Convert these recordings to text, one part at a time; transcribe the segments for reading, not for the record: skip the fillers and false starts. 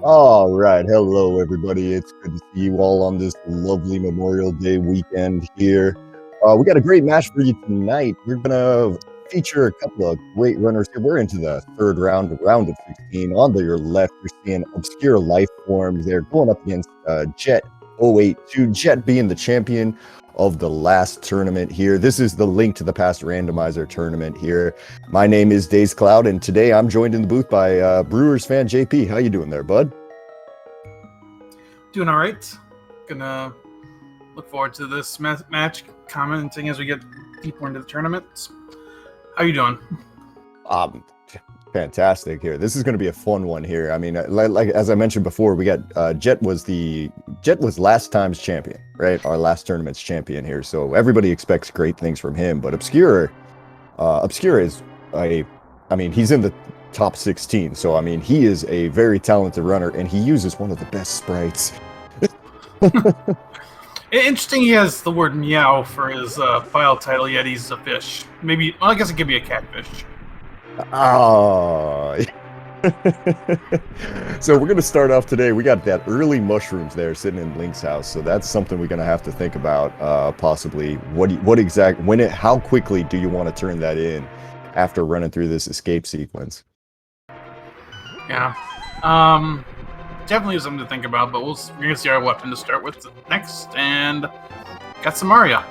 All right, hello everybody. It's good to see you all on this lovely Memorial Day weekend here. We got a great match for you tonight. We're gonna feature a couple of great runners here. We're into the third round of 16. On to your left, you're seeing ObscureLifeForm. They're going up against Jet082. Jet being the champion of the last tournament here. This is the Link to the Past Randomizer tournament here. My name is Days Cloud, and today I'm joined in the booth by Brewers fan JP. How you doing there, bud? Doing all right. Gonna look forward to this match, commenting as we get deeper into the tournament. How you doing? Fantastic here. This is going to be a fun one here. I mean, like as I mentioned before, we got Jet was last time's champion, right? Our last tournament's champion here. So everybody expects great things from him. But Obscure is he's in the top 16. So I mean, he is a very talented runner, and he uses one of the best sprites. Interesting. He has the word meow for his file title. Yet he's a fish. Maybe. Well, I guess it could be a catfish. Oh. So we're gonna start off today. We got that early mushrooms there sitting in Link's house, so that's something we're gonna have to think about. Possibly, how quickly do you want to turn that in after running through this escape sequence? Yeah, definitely something to think about. But we're gonna see our weapon to start with next, and got some Maria.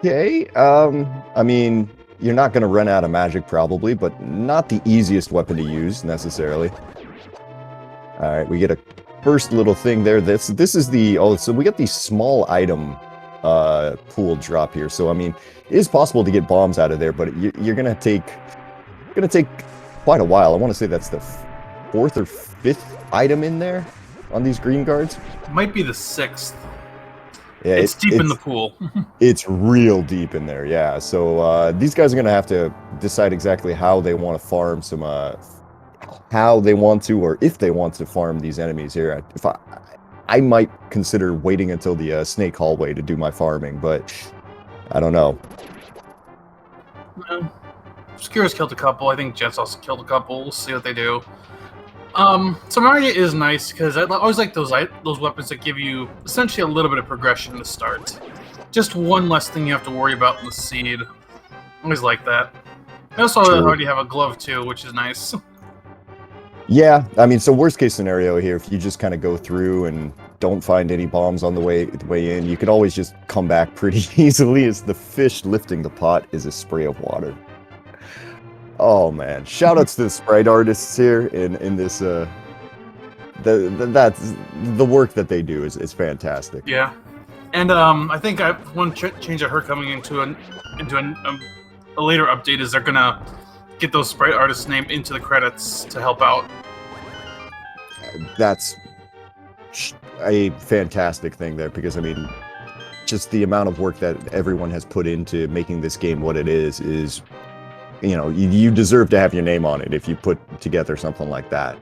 Okay. I mean, you're not going to run out of magic probably, but not the easiest weapon to use necessarily. All right, we get a first little thing there. This is so we got the small item pool drop here. So I mean, it is possible to get bombs out of there, but you're going to take quite a while. I want to say that's the fourth or fifth item in there on these green guards. Might be the sixth. Yeah, it's deep in the pool. It's real deep in there, yeah. So these guys are going to have to decide exactly how they want to farm how they want to, or if they want to farm these enemies here. I might consider waiting until the snake hallway to do my farming, but I don't know. Obscure's killed a couple. I think Jet's also killed a couple. We'll see what they do. So Maria is nice because I always like those weapons that give you essentially a little bit of progression to start. Just one less thing you have to worry about in the seed. Always like that. I also already have a glove too, which is nice. Yeah, I mean, so worst case scenario here, if you just kind of go through and don't find any bombs on the way in, you could always just come back pretty easily, as the fish lifting the pot is a spray of water. Oh man! Shoutouts to the sprite artists here in this. That's the work that they do is fantastic. Yeah, and I think one change of her coming into a later update is they're gonna get those sprite artists' name into the credits to help out. That's a fantastic thing there, because I mean, just the amount of work that everyone has put into making this game what it is. You know, you deserve to have your name on it if you put together something like that.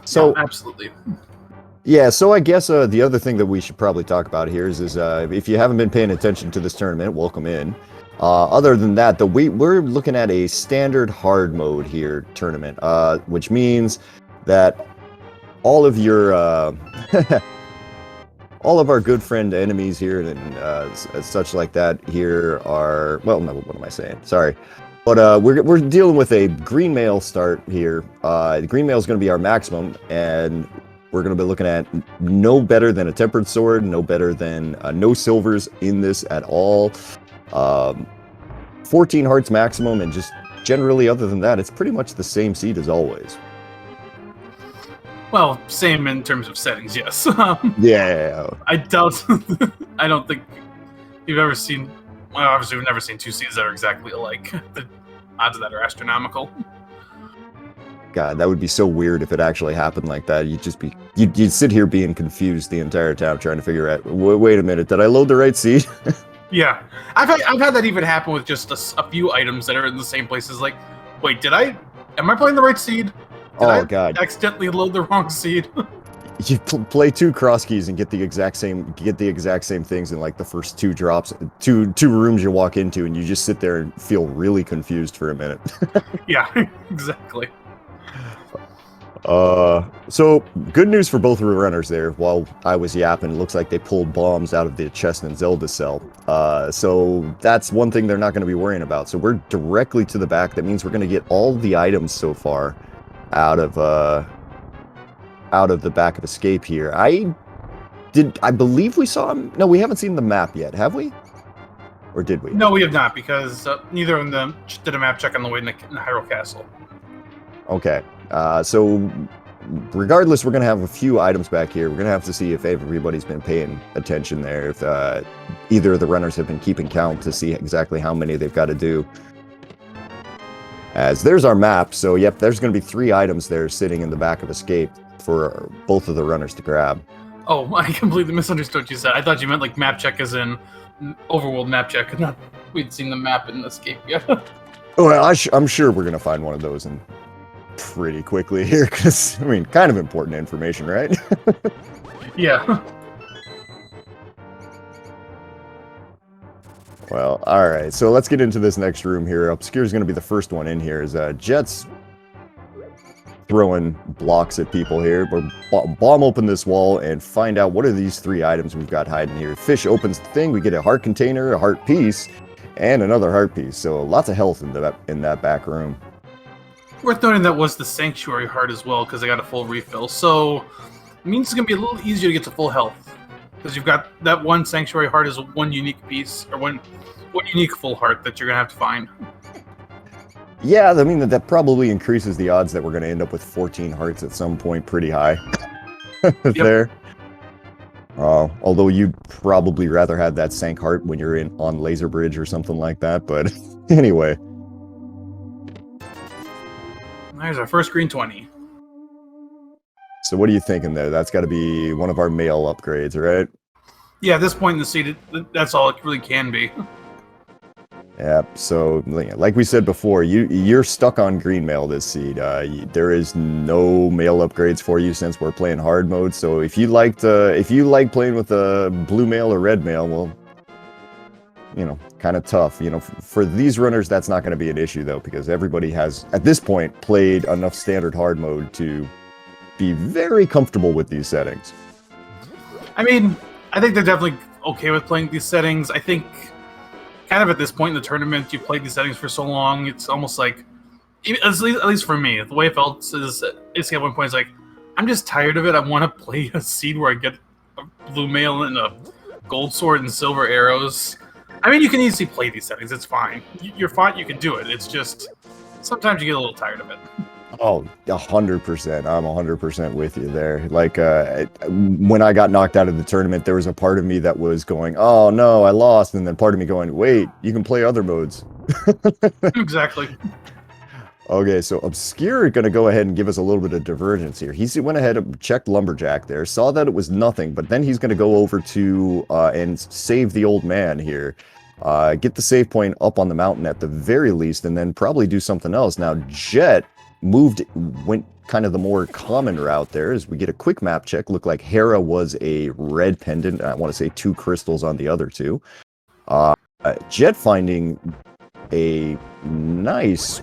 So yeah, absolutely. Yeah, so I guess the other thing that we should probably talk about here is if you haven't been paying attention to this tournament, welcome in. Other than that, we're looking at a standard hard mode here tournament, which means that all of your all of our good friend enemies here and such like that here are, well, no, what am I saying? Sorry. But we're dealing with a green mail start here. The green mail is going to be our maximum, and we're going to be looking at no better than a tempered sword, no better than no silvers in this at all. 14 hearts maximum, and just generally other than that, it's pretty much the same seed as always. Well, same in terms of settings, yes. Yeah. I don't think you've ever seen. Well, obviously, we've never seen two seeds that are exactly alike. The odds of that are astronomical. God, that would be so weird if it actually happened like that. You'd sit here being confused the entire time trying to figure out, wait a minute, did I load the right seed? Yeah. I've had that even happen with just a few items that are in the same places. Like, wait, am I playing the right seed? Did I God. accidentally load the wrong seed? you play 2 cross keys and get the exact same things in like the first 2 drops, two rooms you walk into, and you just sit there and feel really confused for a minute. Yeah, exactly. So good news for both runners there. While I was yapping, it looks like they pulled bombs out of the chest and Zelda cell. So that's one thing they're not going to be worrying about. So we're directly to the back. That means we're going to get all the items so far out of the back of Escape here. I believe we saw him. No, we haven't seen the map yet, have we? Or did we? No, we have not, because neither of them did a map check on the way to Hyrule Castle. Okay. So regardless, we're going to have a few items back here. We're going to have to see if everybody's been paying attention there, if either of the runners have been keeping count to see exactly how many they've got to do. As there's our map, so yep, there's going to be 3 items there sitting in the back of Escape for both of the runners to grab. Oh, I completely misunderstood what you said. I thought you meant like map check as in overworld map check. Not we'd seen the map in Escape yet. Well, I'm sure we're going to find one of those in pretty quickly here, because, I mean, kind of important information, right? Yeah. Well, alright, so let's get into this next room here. Obscure's going to be the first one in here, as Jet's throwing blocks at people here. But bomb open this wall and find out what are these 3 items we've got hiding here. Fish opens the thing, we get a heart container, a heart piece, and another heart piece. So lots of health in that back room. Worth noting that was the Sanctuary Heart as well, because I got a full refill. So it means it's going to be a little easier to get to full health. Because you've got that one Sanctuary Heart is one unique piece, or one unique full heart that you're going to have to find. Yeah, I mean, that probably increases the odds that we're going to end up with 14 hearts at some point pretty high. There. Although you'd probably rather have that Sank Heart when you're on Laser Bridge or something like that, but anyway. There's our first green 20. So what are you thinking there? That's got to be one of our mail upgrades, right? Yeah, at this point in the seed, that's all it really can be. Yeah, so like we said before, you're stuck on green mail this seed. There is no mail upgrades for you since we're playing hard mode. So if you like playing with blue mail or red mail, well, you know, kind of tough. You know, for these runners, that's not going to be an issue though, because everybody has at this point played enough standard hard mode to be very comfortable with these settings. I mean, I think they're definitely okay with playing these settings. I think kind of at this point in the tournament, you played these settings for so long, it's almost like, at least for me, the way it felt is basically at one point, it's like, I'm just tired of it. I want to play a seed where I get a blue mail and a gold sword and silver arrows. I mean, you can easily play these settings. It's fine. You're fine. You can do it. It's just, sometimes you get a little tired of it. Oh, 100%. I'm 100% with you there. Like, when I got knocked out of the tournament, there was a part of me that was going, oh no, I lost. And then part of me going, wait, you can play other modes. Exactly. Okay, so Obscure going to go ahead and give us a little bit of divergence here. He went ahead and checked Lumberjack there, saw that it was nothing, but then he's going to go over to and save the old man here. Get the save point up on the mountain at the very least, and then probably do something else. Now, Jet went kind of the more common route there as we get a quick map check. Looked like Hera was a red pendant. I want to say 2 crystals on the other 2. Jet finding a nice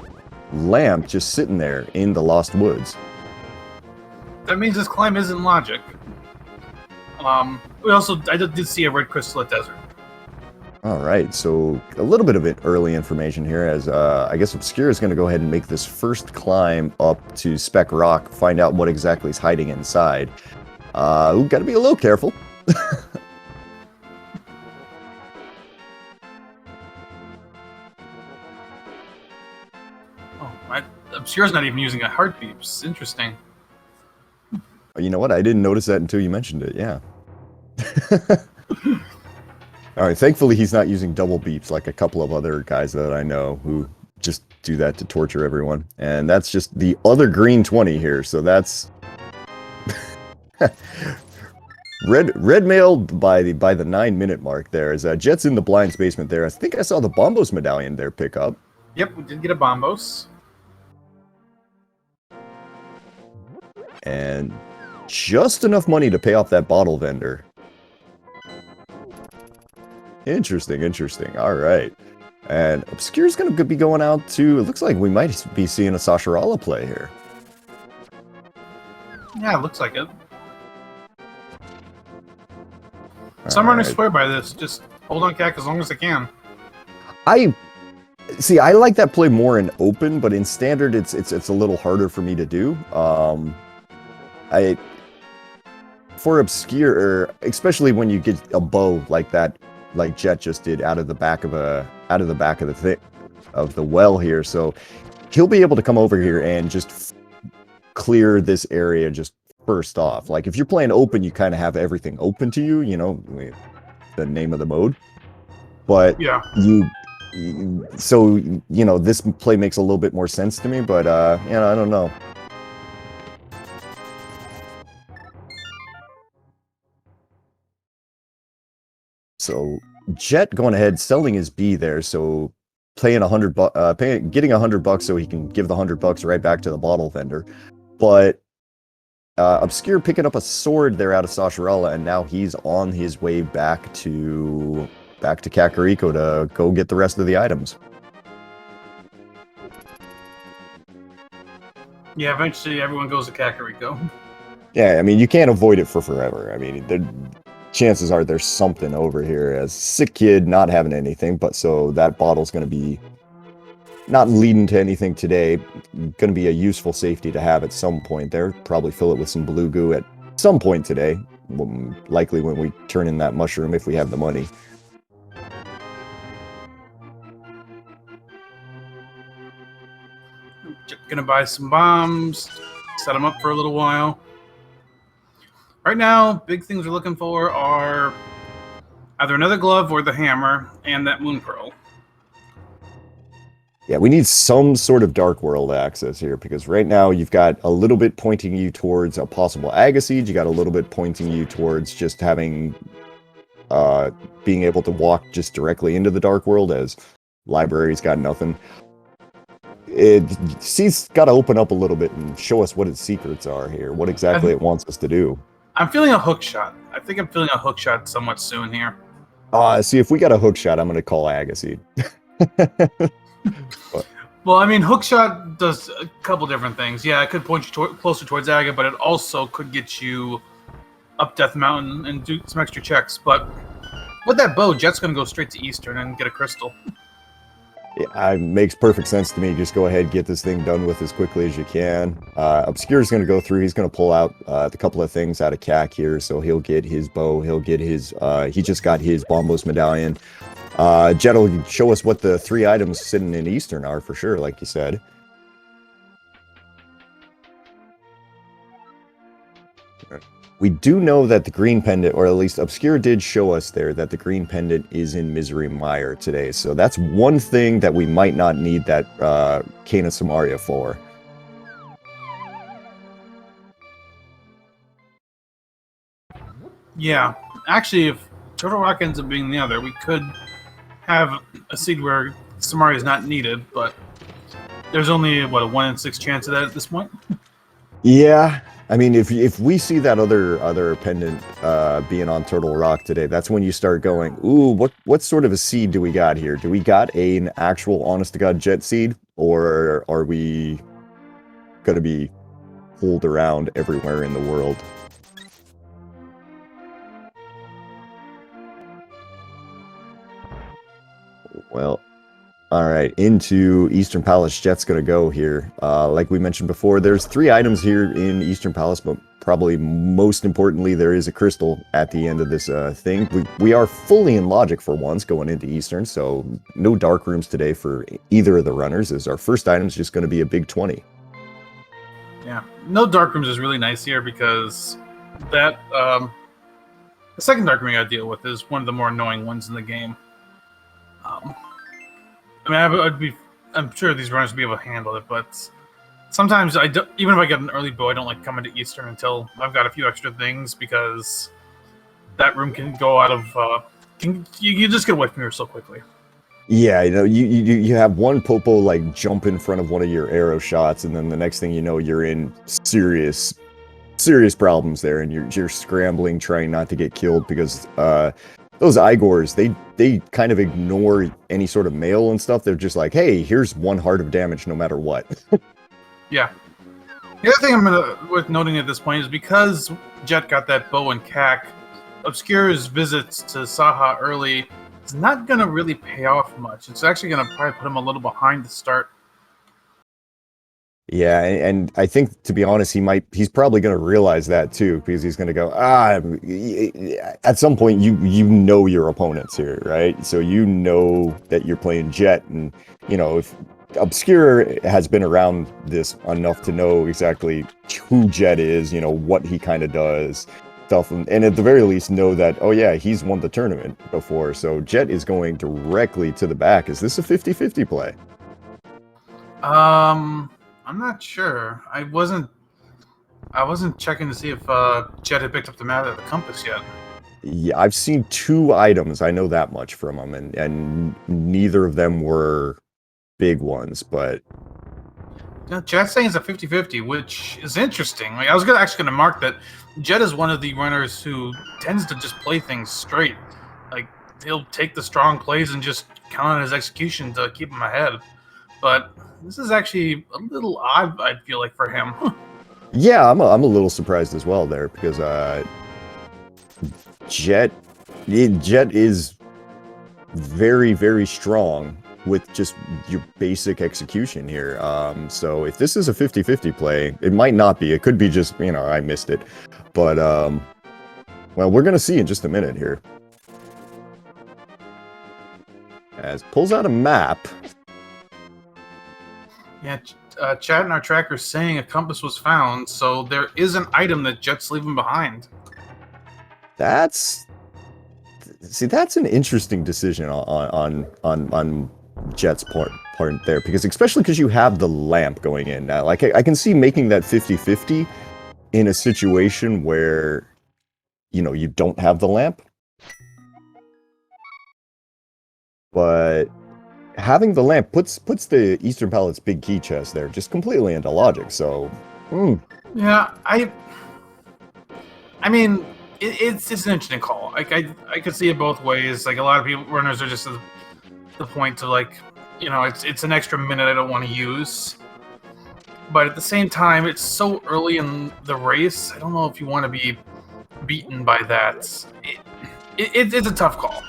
lamp just sitting there in the Lost Woods. That means this climb isn't logic. I did see a red crystal at desert. All right, so a little bit of early information here as I guess Obscure is going to go ahead and make this first climb up to Speck Rock, find out what exactly is hiding inside. We've got to be a little careful. Obscure's not even using a heart beeps. Interesting. You know what? I didn't notice that until you mentioned it, yeah. Alright, thankfully he's not using double beeps like a couple of other guys that I know who just do that to torture everyone. And that's just the other green 20 here, so that's... Red mail by the 9-minute mark there as Jet's in the Blind's basement there. I think I saw the Bombos medallion there pick up. Yep, we did get a Bombos. And just enough money to pay off that bottle vendor. Interesting, interesting. All right. And Obscure's going to be going out to... It looks like we might be seeing a Sasharala play here. Yeah, it looks like it. Some runners swear by this. Just hold on, Cac, as long as I can. See, I like that play more in open, but in standard, it's a little harder for me to do. For Obscure, especially when you get a bow like that, like Jet just did out of the back of the well here, so he'll be able to come over here and just clear this area just first off. Like if you're playing open, you kind of have everything open to you, you know, the name of the mode. But yeah, so you know, this play makes a little bit more sense to me. But you know, I don't know. So Jet going ahead, selling his B there, so paying getting $100 so he can give the $100 right back to the bottle vendor. But Obscure picking up a sword there out of Sasharala, and now he's on his way back to Kakariko to go get the rest of the items. Yeah, eventually everyone goes to Kakariko. Yeah, I mean, you can't avoid it for forever. I mean, chances are there's something over here. As sick kid, not having anything, but so that bottle's going to be not leading to anything today. Going to be a useful safety to have at some point there. Probably fill it with some blue goo at some point today. Likely when we turn in that mushroom if we have the money. Gonna buy some bombs, set them up for a little while. Right now, big things we're looking for are either another glove or the hammer and that moon pearl. Yeah, we need some sort of Dark World access here, because right now you've got a little bit pointing you towards a possible Agaseed, you got a little bit pointing you towards just having, being able to walk just directly into the Dark World, as library's got nothing. It's got to open up a little bit and show us what its secrets are here, what exactly it wants us to do. I'm feeling a hook shot. I think I'm feeling a hook shot somewhat soon here. See, if we got a hook shot, I'm going to call Agaseed. Well, I mean, hookshot does a couple different things. Yeah, it could point you closer towards Aga, but it also could get you up Death Mountain and do some extra checks. But with that bow, Jet's going to go straight to Eastern and get a crystal. Yeah, it makes perfect sense to me. Just go ahead, get this thing done with as quickly as you can. Obscure's going to go through. He's going to pull out the couple of things out of Cac here. So he'll get his bow. He'll get his... he just got his Bombos medallion. Jet will show us what the 3 items sitting in Eastern are for sure, like you said. We do know that the green pendant, or at least Obscure did show us there, that the green pendant is in Misery Mire today. So that's one thing that we might not need that Cane of Samaria for. Yeah. Actually, if Turtle Rock ends up being the other, we could have a seed where Samaria is not needed, but there's only, what, a 1 in 6 chance of that at this point? Yeah. I mean, if we see that other pendant being on Turtle Rock today, that's when you start going, ooh, what sort of a seed do we got here? Do we got an actual honest-to-God Jet seed? Or are we going to be pulled around everywhere in the world? Well, all right, into Eastern Palace, Jet's going to go here. Like we mentioned before, there's 3 items here in Eastern Palace, but probably most importantly, there is a crystal at the end of this thing. We are fully in logic for once going into Eastern, so no dark rooms today for either of the runners, as our first item is just going to be a big 20. Yeah, no dark rooms is really nice here because that the second dark room I got to deal with is one of the more annoying ones in the game. I mean, I'm sure these runners would be able to handle it, but sometimes even if I get an early bow, I don't like coming to Eastern until I've got a few extra things, because that room can go out of you just get away from here so quickly. Yeah, you know, you have one Popo like jump in front of one of your arrow shots, and then the next thing you know, you're in serious serious problems there, and you're scrambling, trying not to get killed because those Igors, they kind of ignore any sort of mail and stuff. They're just like, hey, here's 1 heart of damage no matter what. Yeah. The other thing worth noting at this point is because Jet got that bow and cack, Obscure's visits to Saha early is not going to really pay off much. It's actually going to probably put him a little behind the start. Yeah, and I think, to be honest, he's probably going to realize that too, because he's going to go, at some point you know your opponents here, right? So you know that you're playing Jet, and if Obscure has been around this enough to know exactly who Jet is, what he kind of does, stuff, and at the very least know that, oh yeah, he's won the tournament before, so Jet is going directly to the back. Is this a 50-50 play? I'm not sure. I wasn't checking to see if Jet had picked up the map at the compass yet. Yeah, I've seen 2 items. I know that much from him, and neither of them were big ones, but... Jet's saying it's a 50-50, which is interesting. Like, I was actually going to mark that Jet is one of the runners who tends to just play things straight. Like, he'll take the strong plays and just count on his execution to keep him ahead. But this is actually a little odd, I feel like, for him. Yeah, I'm a little surprised as well there, because Jet is very, very strong with just your basic execution here. So if this is a 50-50 play, it might not be. It could be just, I missed it. But, well, we're going to see in just a minute here. As pulls out a map. Yeah, chat in our tracker is saying a compass was found, so there is an item that Jet's leaving behind. That's an interesting decision on Jet's part there, because especially because you have the lamp going in now. Like I can see making that 50-50 in a situation where you don't have the lamp, but having the lamp puts the Eastern Palate's big key chest there just completely into logic. So yeah, I mean, it's an interesting call. Like I could see it both ways. Like, a lot of runners are just at the point to, like, it's an extra minute I don't want to use. But at the same time, it's so early in the race. I don't know if you want to be beaten by that. It's a tough call.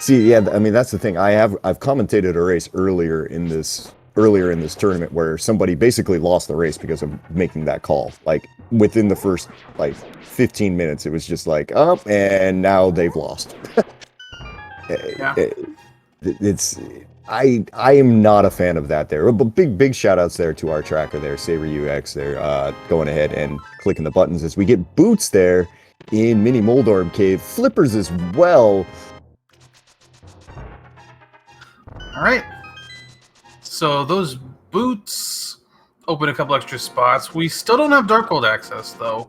See, yeah, I mean, that's the thing. I've commentated a race earlier in this tournament where somebody basically lost the race because of making that call. Like, within the first 15 minutes, it was just like, and now they've lost. Yeah. I am not a fan of that there. But big shout outs there to our tracker there, Saber UX there, going ahead and clicking the buttons as we get boots there in Mini Moldorb Cave, flippers as well. All right. So those boots open a couple extra spots. We still don't have Darkhold access, though.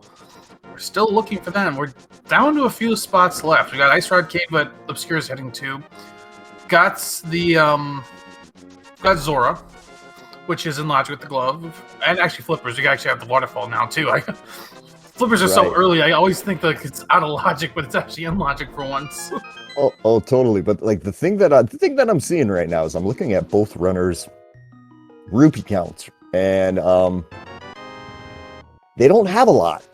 We're still looking for them. We're down to a few spots left. We got Ice Rod Cave that Obscure's heading to. Got Zora, which is in logic with the glove, and actually flippers. We actually have the waterfall now too. Flippers are so early. I always think that it's out of logic, but it's actually in logic for once. Oh, totally. But like the thing that I'm seeing right now is I'm looking at both runners' rupee counts, and they don't have a lot.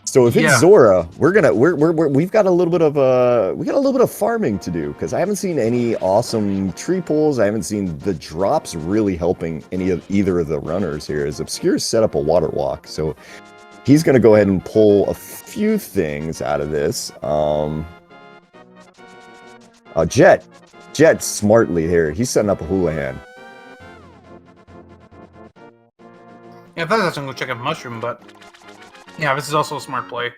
So if it's Zora, we've got a little bit of farming to do, because I haven't seen any awesome tree pulls. I haven't seen the drops really helping either of the runners here, as Obscure's set up a water walk. So he's going to go ahead and pull a few things out of this. Jet smartly here. He's setting up a Houlihan. Yeah, I thought I was going to go check out Mushroom, but yeah, this is also a smart play.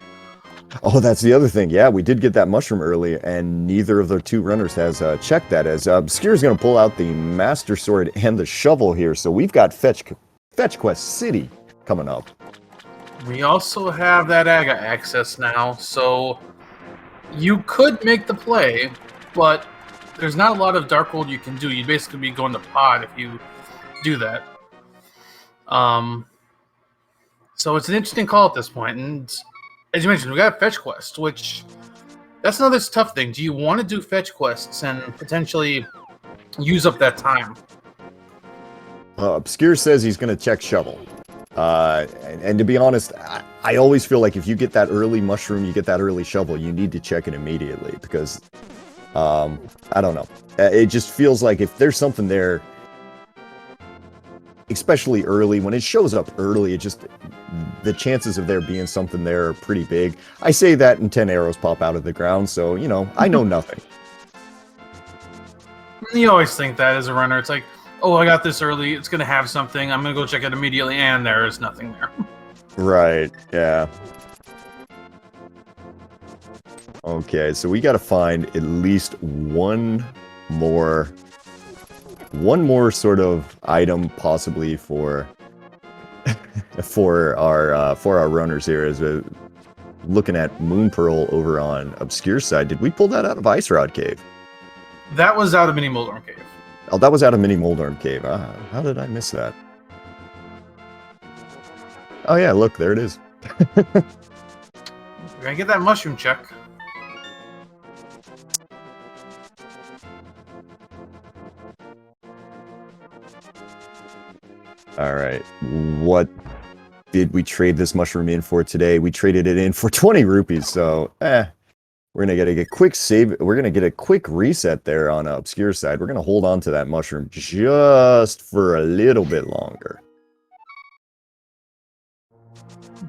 Oh, that's the other thing. Yeah, we did get that mushroom early, and neither of the two runners has checked that, as Obscure's going to pull out the Master Sword and the shovel here. So we've got Fetch Quest City coming up. We also have that Aga access now, so you could make the play, but there's not a lot of Darkhold you can do. You'd basically be going to pod if you do that. So it's an interesting call at this point. And as you mentioned, we got a fetch quest, which that's another tough thing. Do you want to do fetch quests and potentially use up that time? Obscure says he's going to check shovel. And to be honest, I always feel like if you get that early mushroom, you get that early shovel, you need to check it immediately because, I don't know. It just feels like if there's something there, especially early, when it shows up early, it just, the chances of there being something there are pretty big. I say that and 10 arrows pop out of the ground, so, you know, I know nothing. You always think that as a runner. It's like, oh, I got this early, it's going to have something, I'm going to go check it immediately, and there is nothing there. Right, yeah. Okay, so we got to find at least one more sort of item, possibly for for our runners here. As we're looking at Moon Pearl over on Obscure side, did we pull that out of Ice Rod Cave? That was out of Mini Moldorm Cave. Oh, that was out of Mini Moldorm Cave. How did I miss that? Oh yeah, look, there it is. We're gonna get that mushroom check. All right, what did we trade this mushroom in for today? We traded it in for 20 rupees, so we're gonna get a quick save. We're gonna get a quick reset there on Obscure side. We're gonna hold on to that mushroom just for a little bit longer.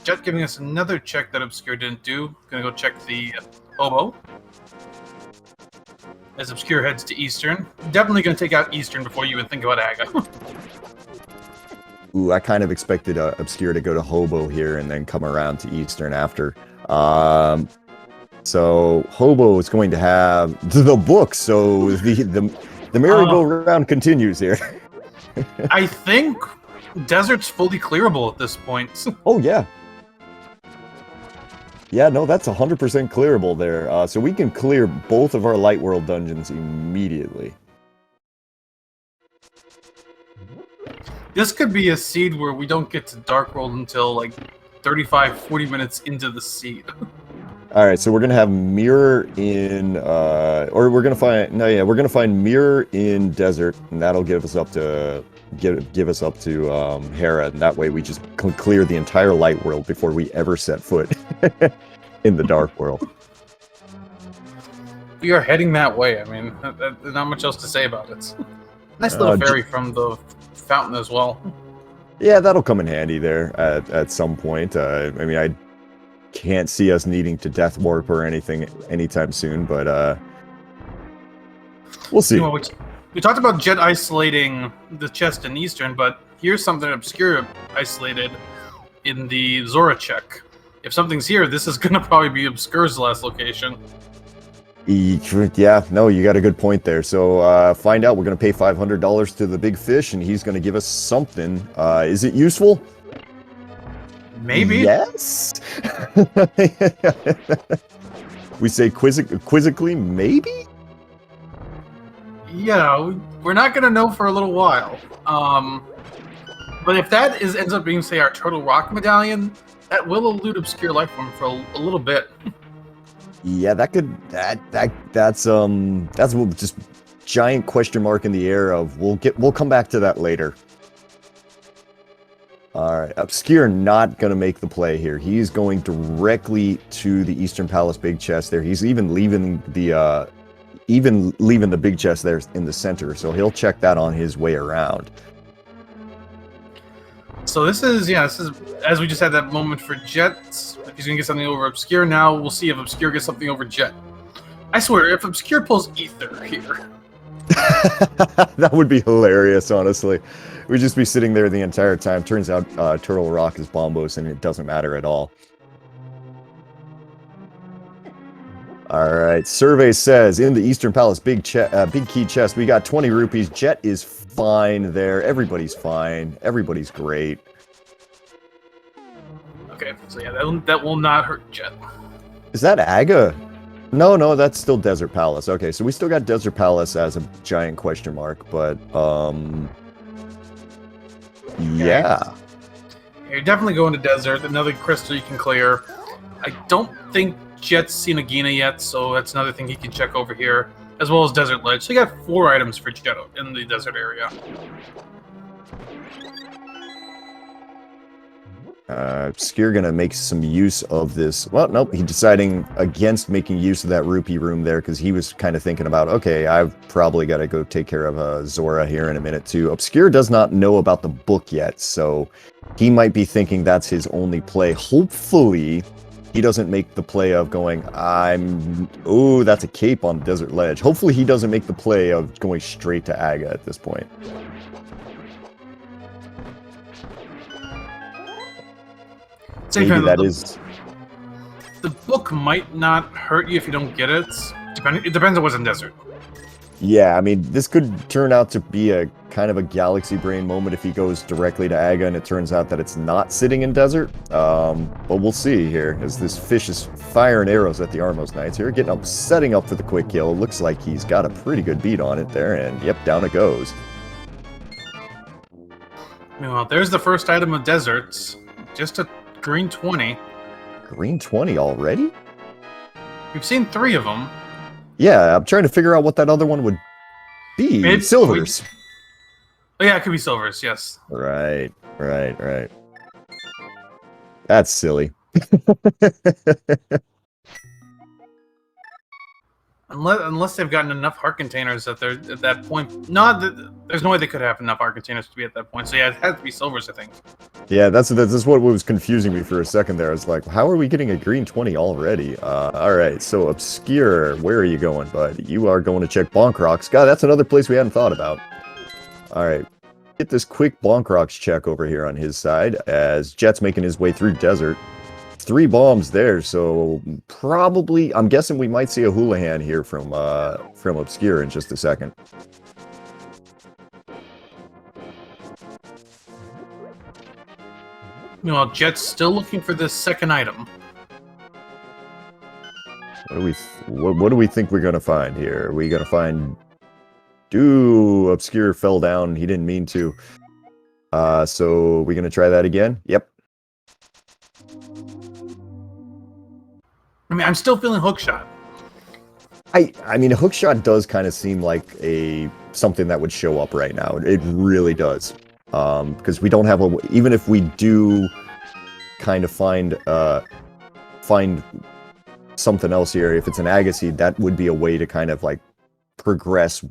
Jet giving us another check that Obscure didn't do. Gonna go check the hobo. As Obscure heads to Eastern. Definitely gonna take out Eastern before you even think about Aga. Ooh, I kind of expected Obscure to go to Hobo here and then come around to Eastern after. So Hobo is going to have the book, so the merry-go-round continues here. I think Desert's fully clearable at this point. Oh, yeah. Yeah, no, that's 100% clearable there. So we can clear both of our Light World dungeons immediately. This could be a seed where we don't get to Dark World until like 35-40 minutes into the seed. All right, so we're gonna have mirror in, or we're gonna find we're gonna find mirror in desert, and that'll give us up to give us up to Hera, and that way we just clear the entire Light World before we ever set foot in the Dark World. We are heading that way. I mean, there's not much else to say about it. Nice little fairy from the fountain as well. Yeah, that'll come in handy there at some point. I mean, I can't see us needing to death warp or anything anytime soon, but we'll see. You know, we talked about Jet isolating the chest in Eastern, but here's something Obscure isolated in the Zora check. If something's here, this is going to probably be Obscure's last location. Yeah, no, you got a good point there. So find out. We're going to pay $500 to the big fish, and he's going to give us something. Is it useful? Maybe. Yes. We say quizzically, maybe? Yeah, we're not going to know for a little while. But if that ends up being, say, our Turtle Rock medallion, that will elude ObscureLifeForm for a little bit. Yeah, that's just giant question mark in the air of we'll come back to that later. All right, Obscure not gonna make the play here. He's going directly to the Eastern Palace big chest there. He's even leaving the big chest there in the center, so he'll check that on his way around. So this is as we just had that moment for Jet. If he's gonna get something over Obscure, now we'll see if Obscure gets something over Jet. I swear, if Obscure pulls Ether here, that would be hilarious. Honestly, we'd just be sitting there the entire time. Turns out Turtle Rock is Bombos, and it doesn't matter at all. All right, survey says in the Eastern Palace big key chest, we got 20 rupees. Jet is fine there. Everybody's fine. Everybody's great. Okay, so yeah, that will not hurt Jet. Is that Aga? No, that's still Desert Palace. Okay, so we still got Desert Palace as a giant question mark, but yeah. You're definitely going to desert. Another crystal you can clear. I don't think Jet's seen Agahnim yet, so that's another thing he can check over here, as well as desert ledge. So you got 4 items for Jet in the desert area. Obscure gonna make some use of this. Well, nope, he's deciding against making use of that rupee room there because he was kind of thinking about, okay, I've probably got to go take care of Zora here in a minute too. Obscure does not know about the book yet, so he might be thinking that's his only play. Hopefully, he doesn't make the play of going, oh, that's a cape on Desert Ledge. Hopefully, he doesn't make the play of going straight to Aga at this point. Maybe that is... The book might not hurt you if you don't get it. It depends on what's in desert. Yeah, I mean, this could turn out to be a kind of a galaxy brain moment if he goes directly to Aga and it turns out that it's not sitting in desert. But we'll see here as this fish is firing arrows at the Armos Knights here, setting up for the quick kill. Looks like he's got a pretty good beat on it there, and yep, down it goes. Well, there's the first item of deserts. Just a green 20. Green 20 already? We've seen 3 of them. Yeah, I'm trying to figure out what that other one would be. It's silvers. Oh yeah, it could be silvers, yes. Right. That's silly. Unless they've gotten enough heart containers that they're at that point. No, there's no way they could have enough heart containers to be at that point. So yeah, it has to be silvers, I think. Yeah, that's what was confusing me for a second there. I was like, how are we getting a green 20 already? Alright, so Obscure, where are you going, bud? You are going to check Bonk Rocks. God, that's another place we hadn't thought about. Alright, get this quick Bonk Rocks check over here on his side as Jet's making his way through desert. 3 bombs there, so probably, I'm guessing we might see a Houlihan here from Obscure in just a second. Meanwhile, Jet's still looking for this second item. What do we think we're gonna find here? Are we gonna find... Obscure fell down, he didn't mean to. So we're gonna try that again? Yep. I mean, I'm still feeling hookshot. I mean, a hookshot does kind of seem like something that would show up right now. It really does. Because we don't have even if we do kind of find something else here, if it's an Aga seed, that would be a way to kind of like progress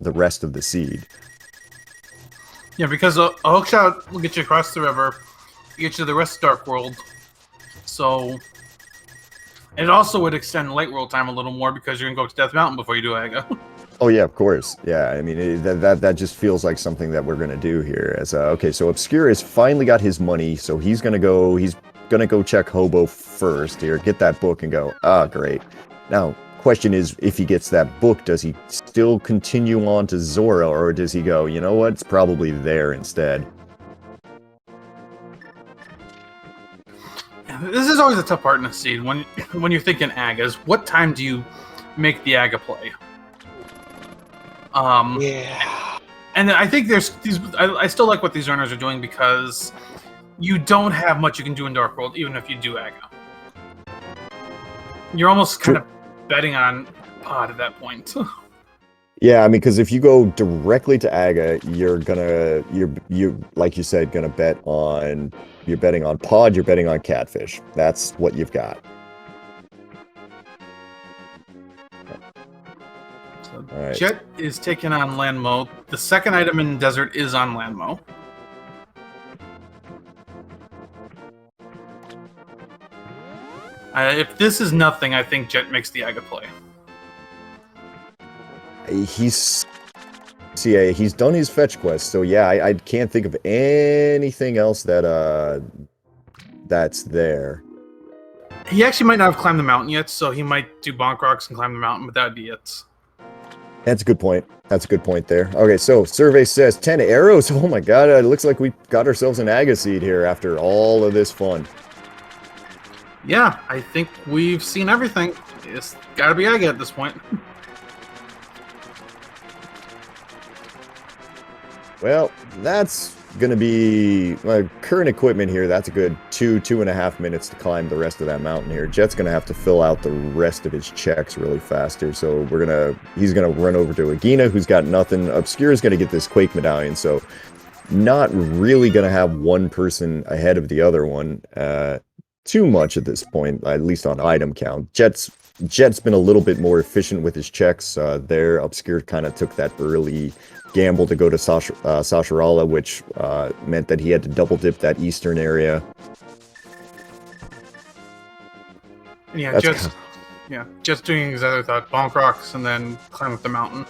the rest of the seed. Yeah, because a hookshot will get you across the river, get you to the rest of Dark World. So it also would extend Light World time a little more because you're gonna go up to Death Mountain before you do Aga. Oh yeah, of course. Yeah, I mean that just feels like something that we're gonna do here. As okay, so Obscure has finally got his money, so he's gonna go check Hobo first here, get that book, and go. Ah, great. Now, question is, if he gets that book, does he still continue on to Zora, or does he go? You know what? It's probably there instead. This is always a tough part in a seed when you're thinking Agas. What time do you make the Aga play? Yeah. And I think there's these. I still like what these runners are doing because you don't have much you can do in Dark World, even if you do Aga. You're almost kind of betting on Pod at that point. Yeah, I mean, because if you go directly to Aga, you're like you said, gonna bet on. You're betting on Pod, you're betting on Catfish. That's what you've got. So right. Jet is taking on Landmo. The second item in Desert is on Landmo. If this is nothing, I think Jet makes the Aga play. He's done his fetch quest, so yeah, I can't think of anything else that's there. He actually might not have climbed the mountain yet, so he might do Bonk Rocks and climb the mountain, but that'd be it. That's a good point. That's a good point there. Okay, so survey says 10 arrows. Oh my god, it looks like we got ourselves an Aga seed here after all of this fun. Yeah, I think we've seen everything. It's gotta be Aga at this point. Well, that's going to be current equipment here. That's a good 2.5 minutes to climb the rest of that mountain here. Jet's going to have to fill out the rest of his checks really fast here. So he's going to run over to Agahnim, who's got nothing. Obscure is going to get this Quake medallion. So not really going to have one person ahead of the other one too much at this point, at least on item count. Jet's been a little bit more efficient with his checks. There, Obscure kind of took that early gamble to go to Sasharala, which meant that he had to double dip that eastern area. Yeah, Jet's doing exactly that. Bonk rocks and then climb up the mountain.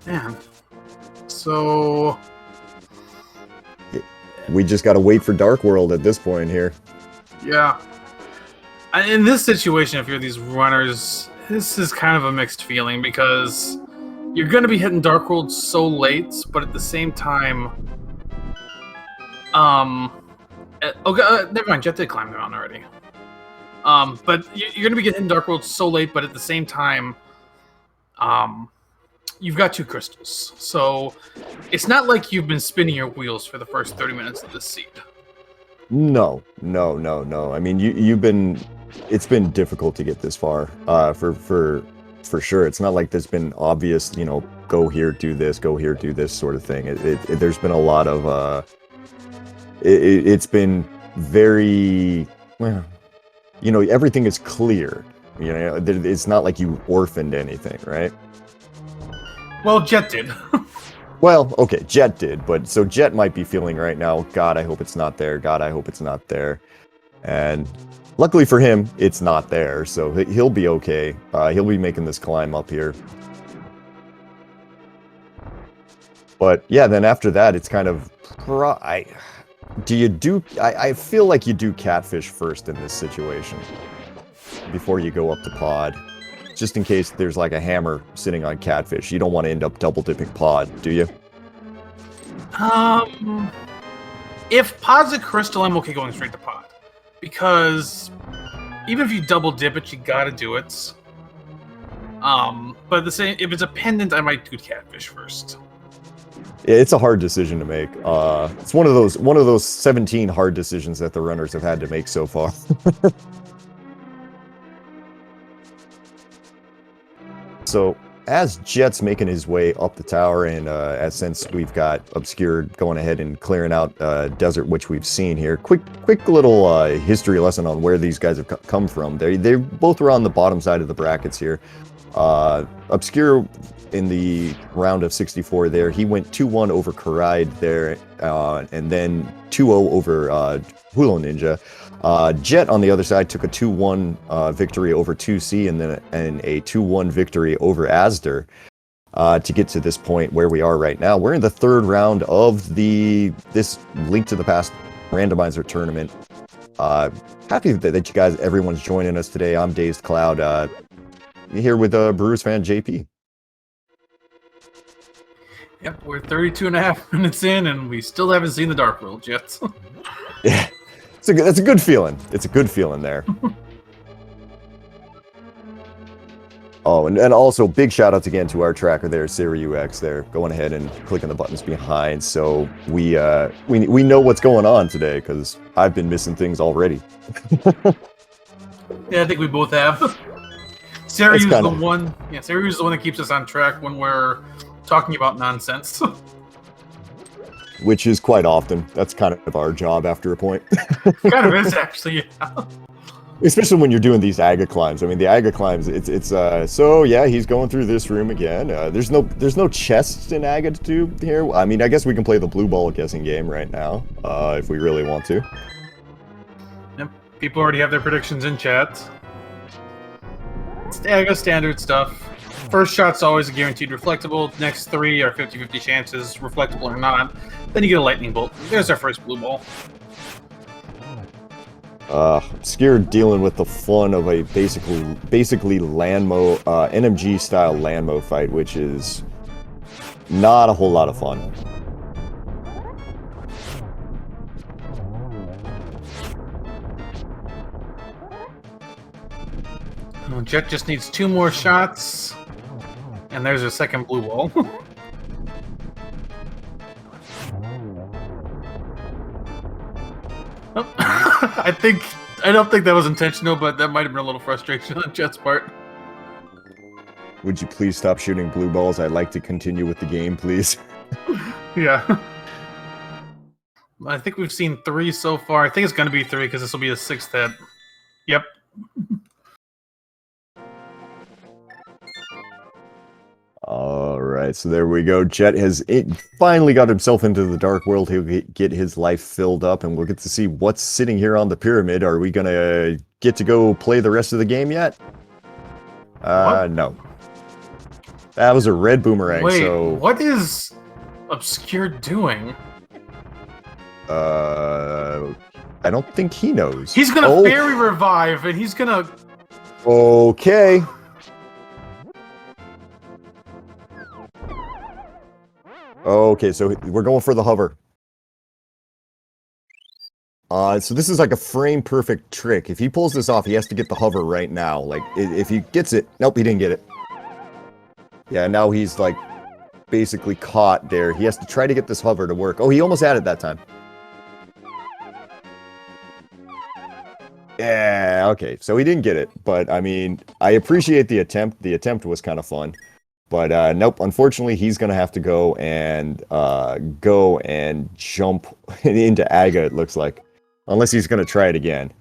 Man. So we just got to wait for Dark World at this point here. Yeah. In this situation, if you're these runners, this is kind of a mixed feeling because you're going to be hitting Dark World so late, but at the same time, never mind, Jet did climb the mountain already. But you're going to be hitting Dark World so late, but at the same time, you've got 2 crystals. So it's not like you've been spinning your wheels for the first 30 minutes of this seed. No. I mean, it's been difficult to get this far, for sure. It's not like there's been obvious, go here, do this sort of thing. There's been a lot of, it's been very, well, everything is clear. It's not like you orphaned anything, right? Well, Jet did. Well, okay, Jet did, but so Jet might be feeling right now, God, I hope it's not there. God, I hope it's not there. And luckily for him, it's not there, so he'll be okay. He'll be making this climb up here. But yeah, then after that, it's kind of... I feel like you do catfish first in this situation before you go up to pod. Just in case there's like a hammer sitting on catfish. You don't want to end up double dipping pod, do you? If pod's a crystal, I'm okay going straight to pod. Because even if you double dip it, you gotta do it. But if it's a pendant, I might do catfish first. Yeah, it's a hard decision to make. It's one of those 17 hard decisions that the runners have had to make so far. So, as Jet's making his way up the tower, and since we've got Obscure going ahead and clearing out Desert, which we've seen here, quick little history lesson on where these guys have come from. They both were on the bottom side of the brackets here. Obscure in the round of 64 there, he went 2-1 over Karide there, and then 2-0 over Hulo Ninja. Jet on the other side took a 2-1 victory over 2C and then a 2-1 victory over Asder to get to this point where we are right now. We're in the 3rd round of this Link to the Past randomizer tournament. Happy that you guys, everyone's joining us today. I'm Dazed Cloud, here with Brewers fan JP. Yep, we're 32.5 minutes in, and we still haven't seen the Dark World yet. Yeah. That's a good feeling. It's a good feeling there. Oh, and also big shout outs again to our tracker there, SiriUX there, going ahead and clicking the buttons behind, so we know what's going on today, because I've been missing things already. Yeah, I think we both have. Siriu's the one. Yeah, Siriu's the one that keeps us on track when we're talking about nonsense. Which is quite often. That's kind of our job after a point. Kind of is, actually, yeah. Especially when you're doing these Aga climbs. I mean, the Aga climbs, it's so yeah, he's going through this room again. There's no chests in Aga to do here. I mean, I guess we can play the blue ball guessing game right now, if we really want to. Yep, people already have their predictions in chat. It's Aga standard stuff. First shot's always a guaranteed reflectable. Next 3 are 50-50 chances, reflectable or not. Then you get a lightning bolt. There's our first blue ball. Obscure dealing with the fun of a basically Landmo, NMG style Landmo fight, which is not a whole lot of fun. Jet just needs 2 more shots. And there's a second blue wall. Oh, I don't think that was intentional, but that might have been a little frustration on Jet's part. Would you please stop shooting blue balls? I'd like to continue with the game, please. Yeah. I think we've seen 3 so far. I think it's going to be 3 because this will be the 6th hit. Yep. All right, so there we go. Jet has finally got himself into the dark world. He'll get his life filled up, and we'll get to see what's sitting here on the pyramid. Are we going to get to go play the rest of the game yet? No. That was a red boomerang, Wait, so... what is Obscure doing? I don't think he knows. He's gonna fairy revive, and he's gonna... Okay. Okay, so we're going for the hover. So this is like a frame-perfect trick. If he pulls this off, he has to get the hover right now. Like, if he gets it... Nope, he didn't get it. Yeah, now he's, like, basically caught there. He has to try to get this hover to work. Oh, he almost had it that time. Yeah, okay. So he didn't get it. But, I mean, I appreciate the attempt. The attempt was kind of fun. But, nope, unfortunately, he's going to have to go and jump into Aga, it looks like. Unless he's going to try it again.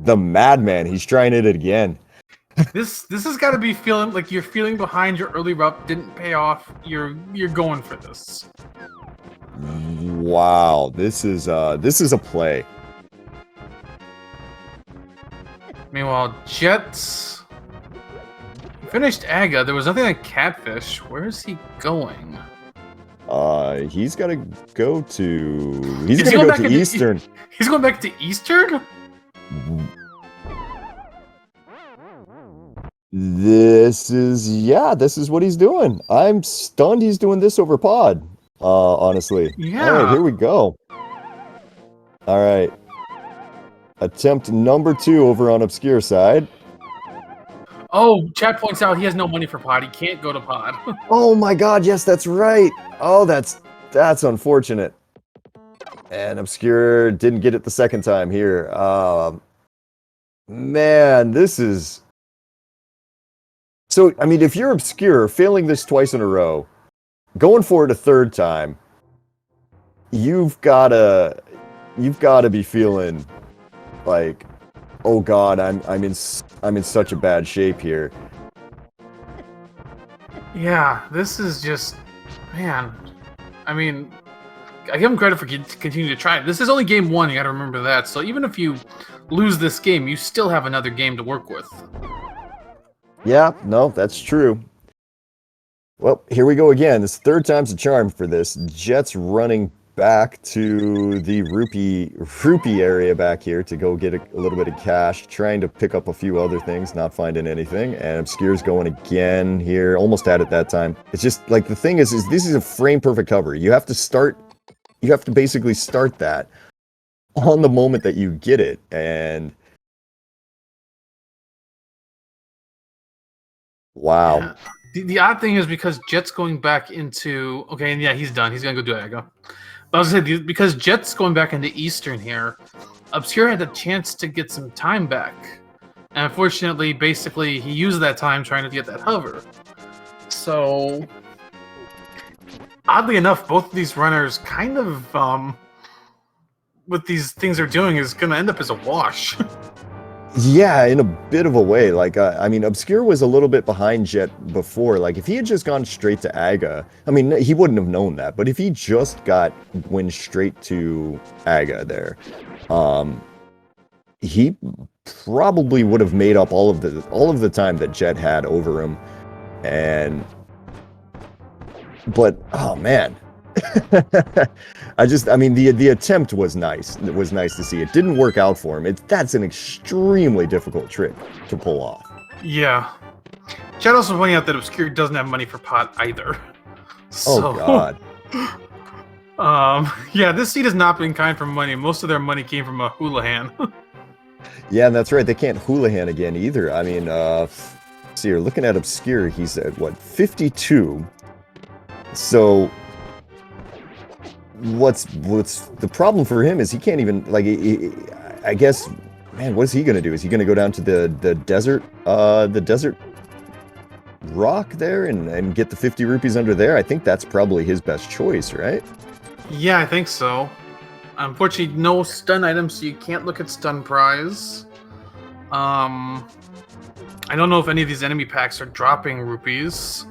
The madman, he's trying it again. This has got to be feeling like you're feeling behind. Your early route didn't pay off. You're going for this. Wow, this is a play. Meanwhile, Jets finished Aga. There was nothing like Catfish. Where is he going? He's got to go to... He's going to go to Eastern. He's going back to Eastern? This is what he's doing. I'm stunned he's doing this over pod, honestly. Yeah. All right, here we go. All right. Attempt number 2 over on Obscure side. Oh, chat points out he has no money for pod. He can't go to pod. Oh my god, yes, that's right. Oh, that's unfortunate. And Obscure didn't get it the second time here. Man, this is... So, I mean, if you're Obscure, failing this twice in a row, going for it a third time, you've gotta be feeling like, oh god, I'm in such a bad shape here. Yeah, this is just, man. I mean, I give him credit for continuing to try. This is only game 1. You got to remember that. So even if you lose this game, you still have another game to work with. Yeah, no, that's true. Well, here we go again. This third time's a charm for this. Jet's running back to the rupee area back here to go get a little bit of cash, trying to pick up a few other things, not finding anything. And Obscure's going again here, almost had it that time. It's just like the thing is this is a frame perfect cover. You have to basically start that on the moment that you get it. And wow. Yeah. The odd thing is because Jet's going back into... Okay, and yeah, he's done. He's going to go do Aga. But I was going to say, because Jet's going back into Eastern here, Obscure had a chance to get some time back. And unfortunately, basically, he used that time trying to get that hover. So, oddly enough, both of these runners kind of, with these things they're doing, is going to end up as a wash. Yeah, in a bit of a way. Like, I mean, Obscure was a little bit behind Jet before. Like, if he had just gone straight to Aga, I mean, he wouldn't have known that. But if he just went straight to Aga there, he probably would have made up all of the time that Jet had over him. But oh man. I mean, the attempt was nice. It was nice to see. It didn't work out for him. That's an extremely difficult trick to pull off. Yeah. Chad also pointing out that Obscure doesn't have money for pot either. So, oh god. Yeah, this seed has not been kind for money. Most of their money came from a Houlihan. Yeah, that's right. They can't Houlihan again either. I mean, see here, looking at Obscure, he's at what, 52. So what's the problem for him is he can't even like. I guess, man, what is he gonna do? Is he gonna go down to the desert rock there and get the 50 rupees under there? I think that's probably his best choice, right? Yeah, I think so. Unfortunately, no stun items, so you can't look at stun prize. I don't know if any of these enemy packs are dropping rupees.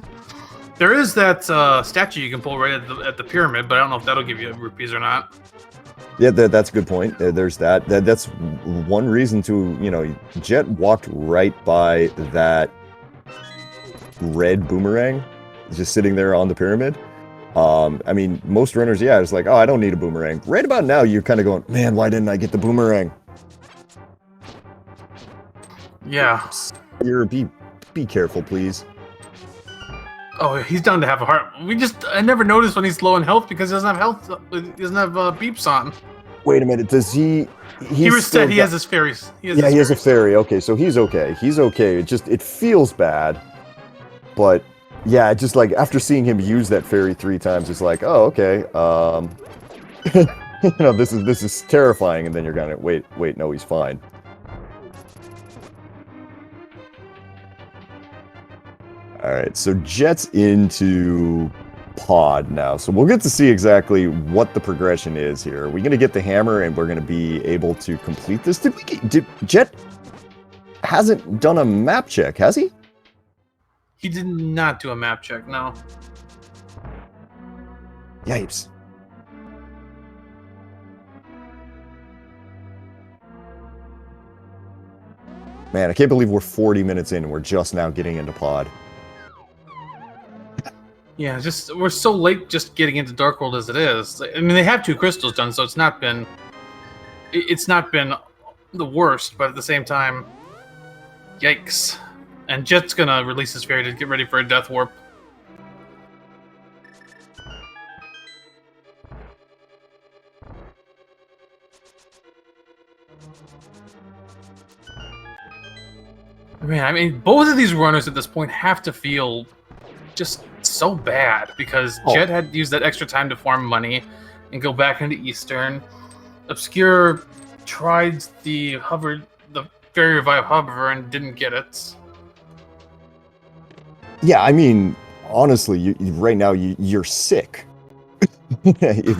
There is that statue you can pull right at the pyramid, but I don't know if that'll give you rupees or not. Yeah, that's a good point. There's that. That's one reason to, you know, Jet walked right by that red boomerang just sitting there on the pyramid. I mean, most runners, yeah, it's like, oh, I don't need a boomerang. Right about now, you're kind of going, man, why didn't I get the boomerang? Yeah. Be careful, please. Oh, he's down to have a heart. I never noticed when he's low in health because he doesn't have health. He doesn't have beeps on. Wait a minute, does he? He has his fairies. He has a fairy. Okay, so he's okay. He's okay. It feels bad, but yeah, just like after seeing him use that fairy 3 times, it's like, oh, okay. You know, this is terrifying, and then you're gonna wait, no, he's fine. All right, so Jet's into pod now, so we'll get to see exactly what the progression is here. Are we going to get the hammer and we're going to be able to complete this? Did Jet hasn't done a map check, has he? He did not do a map check, no. Yipes. Man, I can't believe we're 40 minutes in and we're just now getting into pod. Yeah, we're so late just getting into Dark World as it is. I mean, they have 2 crystals done, so it's not been the worst, but at the same time, yikes. And Jet's gonna release his fairy to get ready for a death warp. Man, I mean, both of these runners at this point have to feel just so bad because Jet had used that extra time to farm money and go back into Eastern. Obscure tried the Fairy Revive hover and didn't get it. Yeah, I mean, honestly, right now you're sick if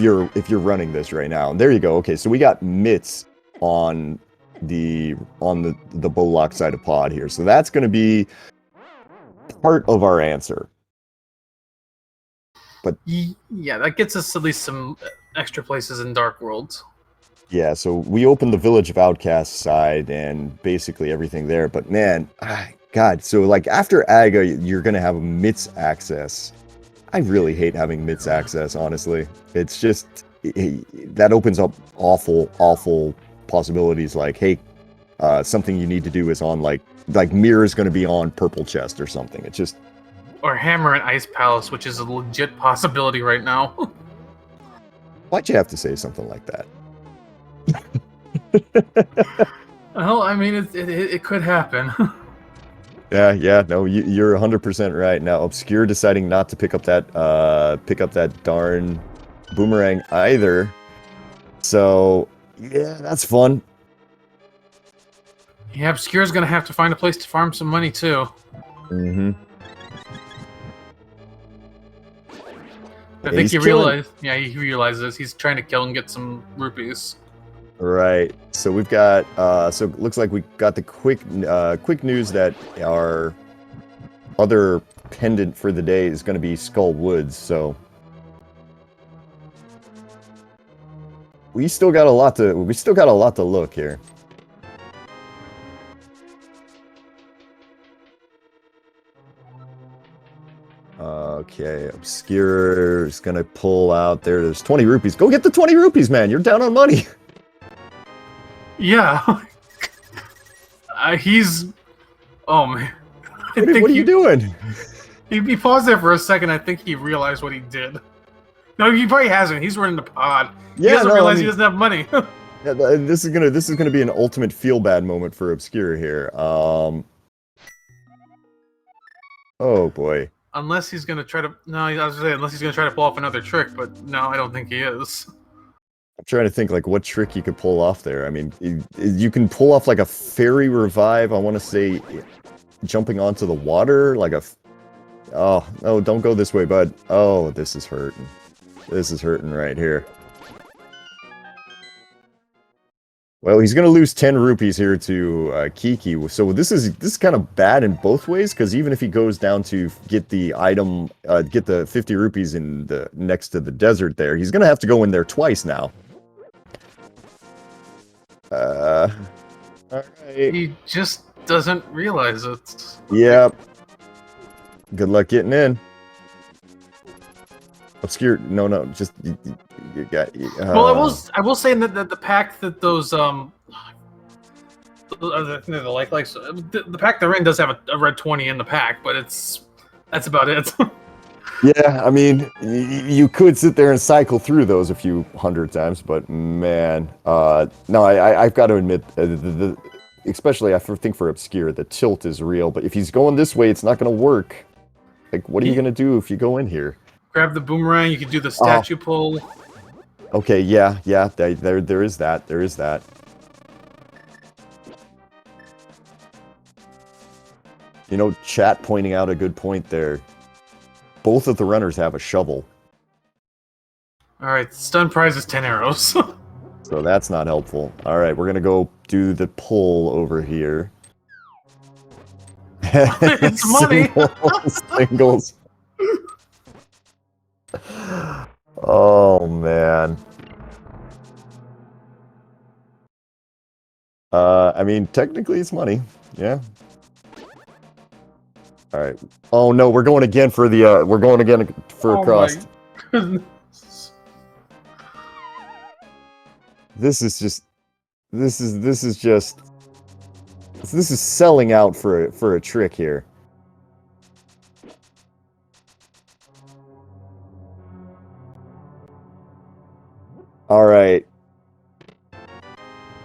you're running this right now. And there you go. Okay, so we got mitts on the Bullock side of pod here, so that's going to be part of our answer. But yeah, that gets us at least some extra places in Dark World. Yeah, so we opened the Village of Outcasts side and basically everything there. But man, God, so like after Aga, you're gonna have mitts access. I really hate having mitts access, honestly. It's just that opens up awful possibilities. Like, hey, something you need to do is on like Mirror is gonna be on purple chest or something. It's just. Or Hammer and Ice Palace, which is a legit possibility right now. Why'd you have to say something like that? Well, I mean, it could happen. Yeah, no, you're 100% right. Now, Obscure deciding not to pick up that darn boomerang either. So, yeah, that's fun. Yeah, Obscure's gonna have to find a place to farm some money too. Mm-hmm. I think he realizes he's trying to kill and get some rupees. Right. So we've got. So it looks like we got the quick news that our other pendant for the day is going to be Skull Woods. So we still got a lot to look here. Okay, Obscure is gonna pull out there. There's 20 rupees. Go get the 20 rupees, man. You're down on money. Yeah. He's. Oh man. What are you doing? He paused there for a second. I think he realized what he did. No, he probably hasn't. He's running the pod. He doesn't realize he doesn't have money. Yeah, this is gonna be an ultimate feel bad moment for Obscure here. Oh boy. Unless he's gonna try to. No, I was gonna say unless he's gonna try to pull off another trick, but no, I don't think he is. I'm trying to think like what trick you could pull off there. I mean, you can pull off like a fairy revive. I want to say jumping onto the water, like a. Oh no! Don't go this way, bud. Oh, this is hurting. This is hurting right here. Well, he's going to lose 10 rupees here to Kiki. So this is kind of bad in both ways, because even if he goes down to get the item, get the 50 rupees in the next to the desert there, he's going to have to go in there twice now. All right. He just doesn't realize it. Yep. Good luck getting in. Obscure. No. Just you got. Well, I will say that the pack that those the likes the pack they're in does have a red 20 in the pack, but that's about it. Yeah, I mean, you could sit there and cycle through those a few hundred times, but man, no, I've got to admit, especially I think for Obscure, the tilt is real. But if he's going this way, it's not going to work. Like, what are you going to do if you go in here? Grab the boomerang. You can do the statue pull. Okay, yeah, there is that. There is that. You know, chat pointing out a good point there. Both of the runners have a shovel. Alright, stun prize is 10 arrows. So that's not helpful. Alright, we're gonna go do the pull over here. It's money! Singles. Oh, man. I mean, technically it's money. Yeah. All right. Oh no, we're going again for the. We're going again for a cross. This is just. This is selling out for a trick here. All right.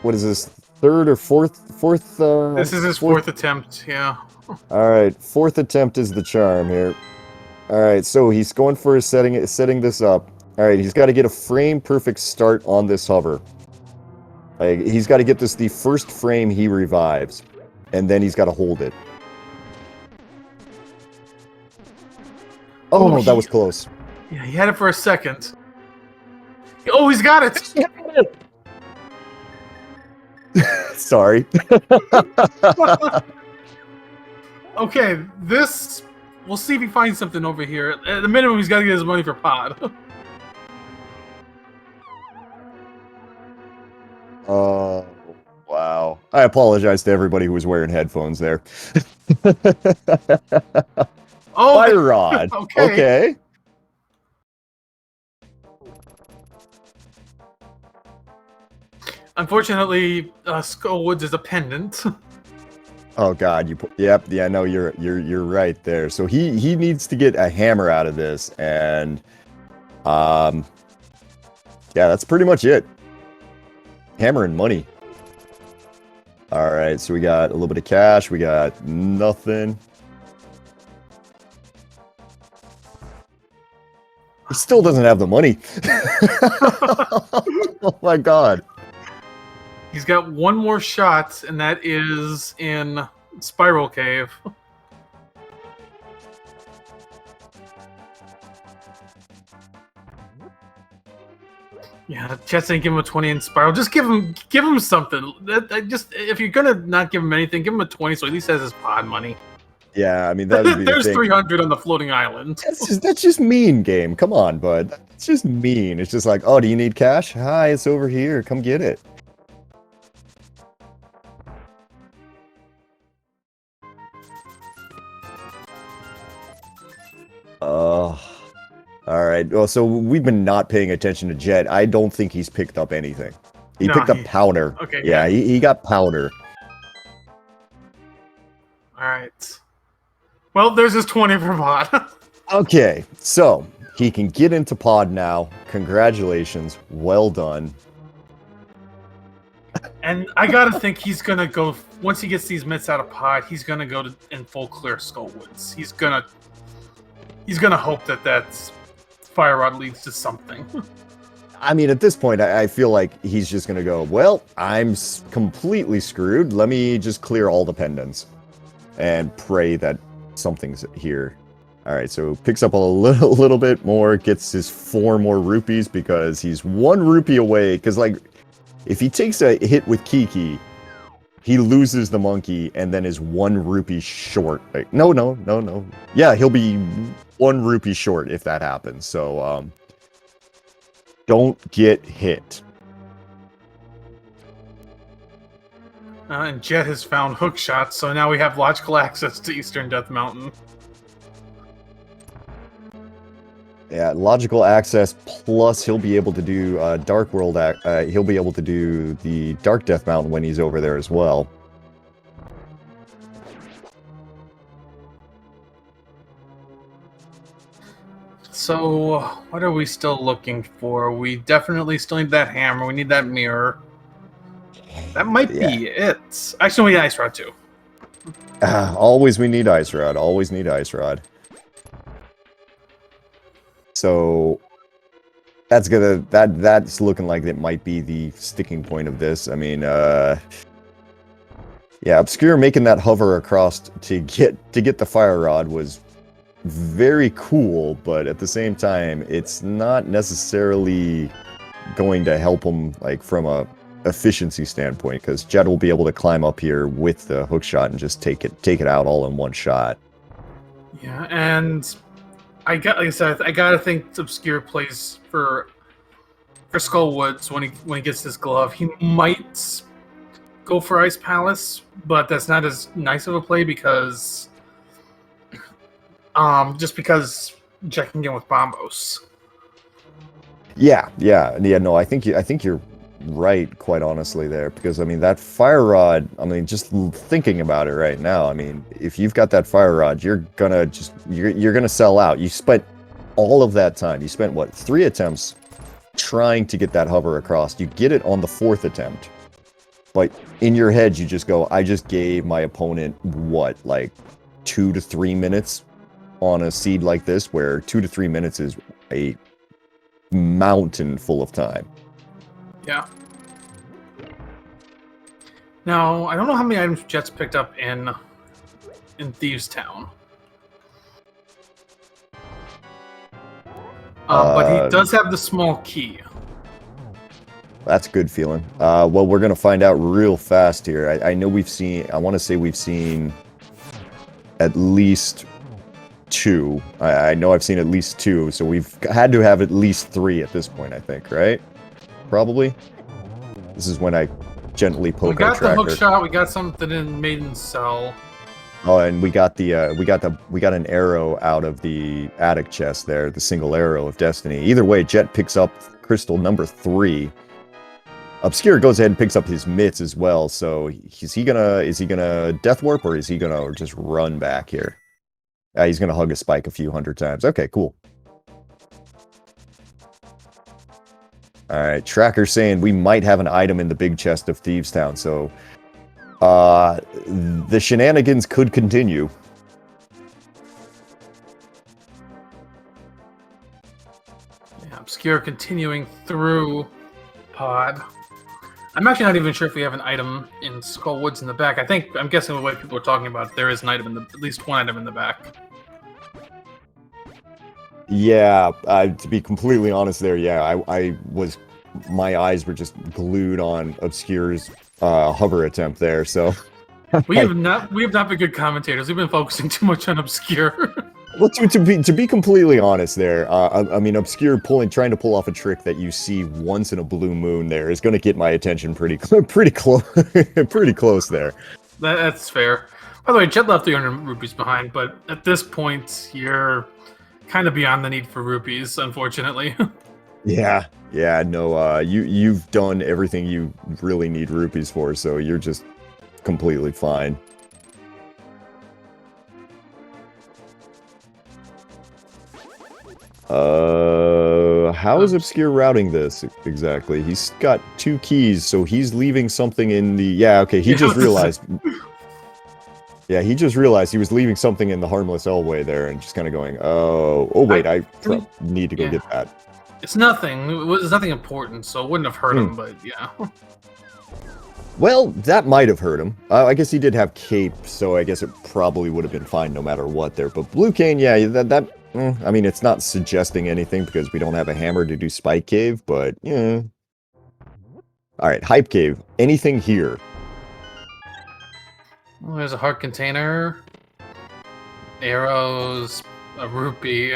What is this? Third or fourth? This is his fourth attempt. Yeah. Alright, fourth attempt is the charm here. Alright, so he's going for setting this up. Alright, he's got to get a frame-perfect start on this hover. Like, he's got to get this the first frame he revives. And then he's got to hold it. Oh, that was close. Yeah, he had it for a second. Oh, he's got it! Sorry. Okay, this... We'll see if he finds something over here. At the minimum, he's got to get his money for pod. Oh, wow. I apologize to everybody who was wearing headphones there. Oh, Fire rod. Okay. Unfortunately, Skullwoods is a pendant. Oh God, yep, yeah, no, you're right there. So he needs to get a hammer out of this, and yeah, that's pretty much it. Hammer and money. All right, so we got a little bit of cash. We got nothing. He still doesn't have the money. Oh my God. He's got one more shot, and that is in Spiral Cave. Yeah, Chet saying give him a 20 in Spiral. Just give him something. If you're gonna not give him anything, give him a 20 so at least has his pod money. Yeah, I mean that would be There's the thing. 300 on the floating island. That's just mean, game. Come on, bud. It's just mean. It's just like, oh, do you need cash? Hi, it's over here. Come get it. Oh, all right. Well, so we've been not paying attention to Jet. I don't think he's picked up anything. He picked up powder. Okay. Yeah, he got powder. All right. Well, there's his 20 for pod. Okay, so he can get into pod now. Congratulations. Well done. And I gotta think he's gonna go once he gets these mitts out of pot. He's gonna go in full clear Skull Woods. He's gonna hope that fire rod leads to something. I mean, at this point, I feel like he's just going to go, well, I'm completely screwed. Let me just clear all the pendants and pray that something's here. All right, so picks up a little bit more, gets his 4 more rupees because he's 1 rupee away. Because, like, if he takes a hit with Kiki, he loses the monkey and then is 1 rupee short. Like, no. Yeah, he'll be 1 rupee short if that happens. So, don't get hit. And Jet has found hook shots, so now we have logical access to Eastern Death Mountain. Yeah, logical access, plus he'll be able to do Dark World. He'll be able to do the Dark Death Mountain when he's over there as well. So, what are we still looking for? We definitely still need that hammer. We need that mirror. That might be it. Actually, we need Ice Rod too. Always we need Ice Rod. Always need Ice Rod. So that's that's looking like it might be the sticking point of this. I mean, yeah, Obscure making that hover across to get the fire rod was very cool, but at the same time, it's not necessarily going to help him like from a efficiency standpoint, because Jet will be able to climb up here with the hook shot and just take it out all in one shot. Yeah, and like I said, I gotta think Obscure plays for Skull Woods when he gets this glove. He might go for Ice Palace, but that's not as nice of a play because just because Jet can get with Bombos. Yeah. No, I think you're right, quite honestly, there, because I mean that fire rod. I mean, just thinking about it right now. I mean, if you've got that fire rod, you're gonna sell out. You spent all of that time. You spent what, 3 attempts trying to get that hover across. You get it on the 4th attempt, but in your head you just go, I just gave my opponent what, like 2 to 3 minutes on a seed like this, where 2 to 3 minutes is a mountain full of time. Yeah. Now, I don't know how many items Jet's picked up in Thieves Town. But he does have the small key. That's a good feeling. Well, we're going to find out real fast here. I know we've seen, I want to say we've seen at least 2. I know I've seen at least 2, so we've had to have at least 3 at this point, I think, right? Probably. This is when I gently poke our tracker. We got the hook shot. We got something in Maiden's Cell. Oh, and we got an arrow out of the attic chest there, the single arrow of destiny. Either way, Jet picks up crystal number 3. Obscure goes ahead and picks up his mitts as well. So is he gonna death warp, or is he gonna just run back here? He's gonna hug a spike a few hundred times. Okay, cool. Alright, tracker saying we might have an item in the big chest of Thieves Town, so the shenanigans could continue. Yeah, Obscure continuing through Pod. I'm actually not even sure if we have an item in Skull Woods in the back. I'm guessing the way people are talking about it, there is an item at least one item in the back. Yeah, to be completely honest there, yeah, my eyes were just glued on Obscure's hover attempt there, so... We have not been good commentators. We've been focusing too much on Obscure. Well, to be completely honest there, I mean, Obscure trying to pull off a trick that you see once in a blue moon there is going to get my attention pretty close there. That's fair. By the way, Jet left 300 rupees behind, but at this point, you're kind of beyond the need for rupees, unfortunately. Yeah, no, you've done everything you really need rupees for, so you're just completely fine. How is Obscure routing this exactly? He's got 2 keys, so he's leaving something in the... Yeah, okay, he just realized... Yeah, he just realized he was leaving something in the Harmless Elway there and just kind of going, oh, wait, I need to go get that. It's nothing. It was nothing important, so it wouldn't have hurt him, but yeah. Well, that might have hurt him. I guess he did have cape, so I guess it probably would have been fine no matter what there. But Blue Cane, yeah, I mean, it's not suggesting anything because we don't have a hammer to do Spike Cave, but yeah. Alright, Hype Cave. Anything here? Well, there's a heart container, arrows, a rupee,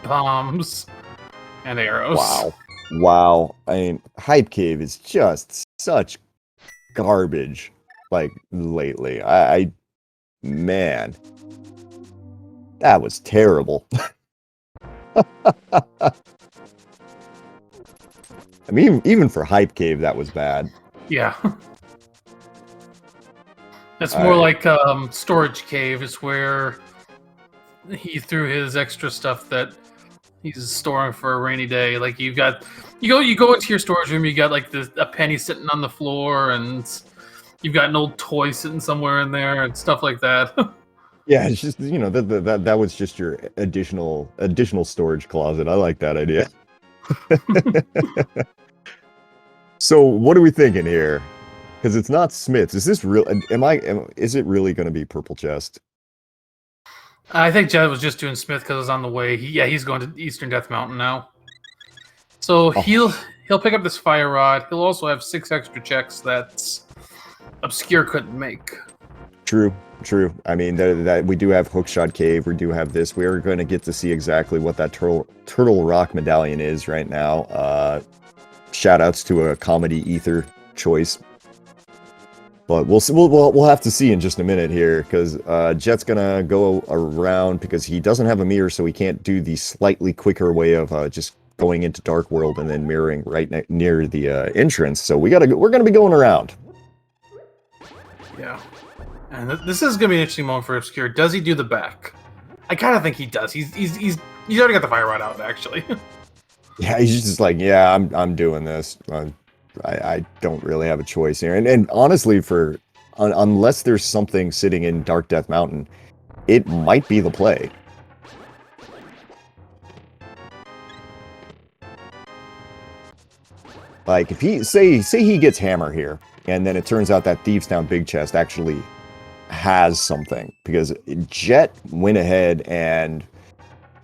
bombs, and arrows. Wow. Wow. I mean, Hype Cave is just such garbage, like, lately. Man. That was terrible. I mean, even for Hype Cave, that was bad. Yeah. That's more like Storage Cave is where he threw his extra stuff that he's storing for a rainy day. Like you go into your storage room, you got like a penny sitting on the floor, and you've got an old toy sitting somewhere in there and stuff like that. Yeah, it's just, you know, that was just your additional storage closet. I like that idea. So what are we thinking here? Because it's not Smith's. Is this real? Is it really going to be Purple Chest? I think Jet was just doing Smith because it's on the way. He's going to Eastern Death Mountain now. So he'll pick up this fire rod. He'll also have 6 extra checks that Obscure couldn't make. True. I mean, that we do have Hookshot Cave. We do have this. We are going to get to see exactly what that Turtle Rock medallion is right now. Shout outs to a comedy ether choice. But we'll have to see in just a minute here, because Jet's gonna go around because he doesn't have a mirror, so he can't do the slightly quicker way of just going into Dark World and then mirroring right near the entrance. So we're gonna be going around. Yeah, and this is gonna be an interesting moment for Obscure. Does he do the back? I kind of think he does. He's already got the fire rod out, actually. Yeah, he's just like, yeah, I'm doing this. I don't really have a choice here. And honestly, unless there's something sitting in Dark Death Mountain, it might be the play. Like, if he, say he gets Hammer here, and then it turns out that Thieves Town Big Chest actually has something, because Jet went ahead and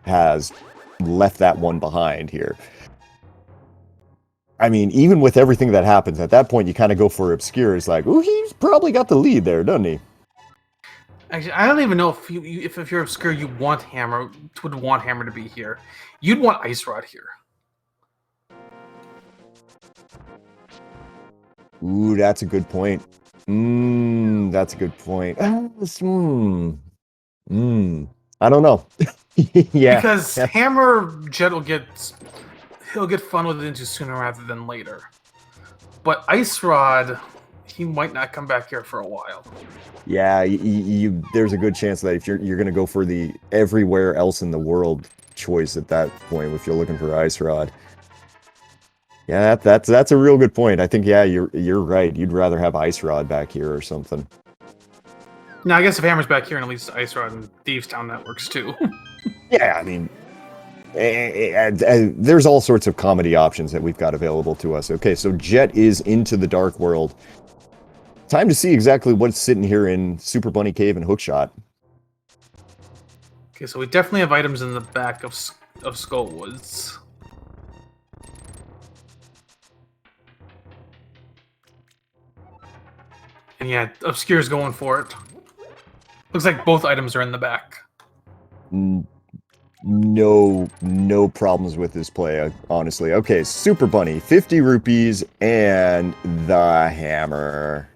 has left that one behind here. I mean, even with everything that happens, at that point, you kind of go for Obscure. It's like, ooh, he's probably got the lead there, doesn't he? Actually, I don't even know if you're Obscure, you would want Hammer to be here. You'd want Ice Rod here. Ooh, that's a good point. That's a good point. I don't know. Yeah. Because Hammer, Jet he'll get fun with it into sooner rather than later. But Ice Rod, he might not come back here for a while. Yeah, there's a good chance that if you're going to go for the everywhere else in the world choice at that point, if you're looking for Ice Rod. Yeah, that's a real good point. I think, yeah, you're right. You'd rather have Ice Rod back here or something. Now, I guess if Hammer's back here, and at least Ice Rod and Thieves Town, that works too. Yeah, I mean, there's all sorts of comedy options that we've got available to us. Okay, so Jet is into the Dark World. Time to see exactly what's sitting here in Super Bunny Cave and Hookshot. Okay, so we definitely have items in the back of Skullwoods. And yeah, Obscure's going for it. Looks like both items are in the back. No problems with this play, honestly. Okay, Super Bunny, 50 rupees, and the hammer.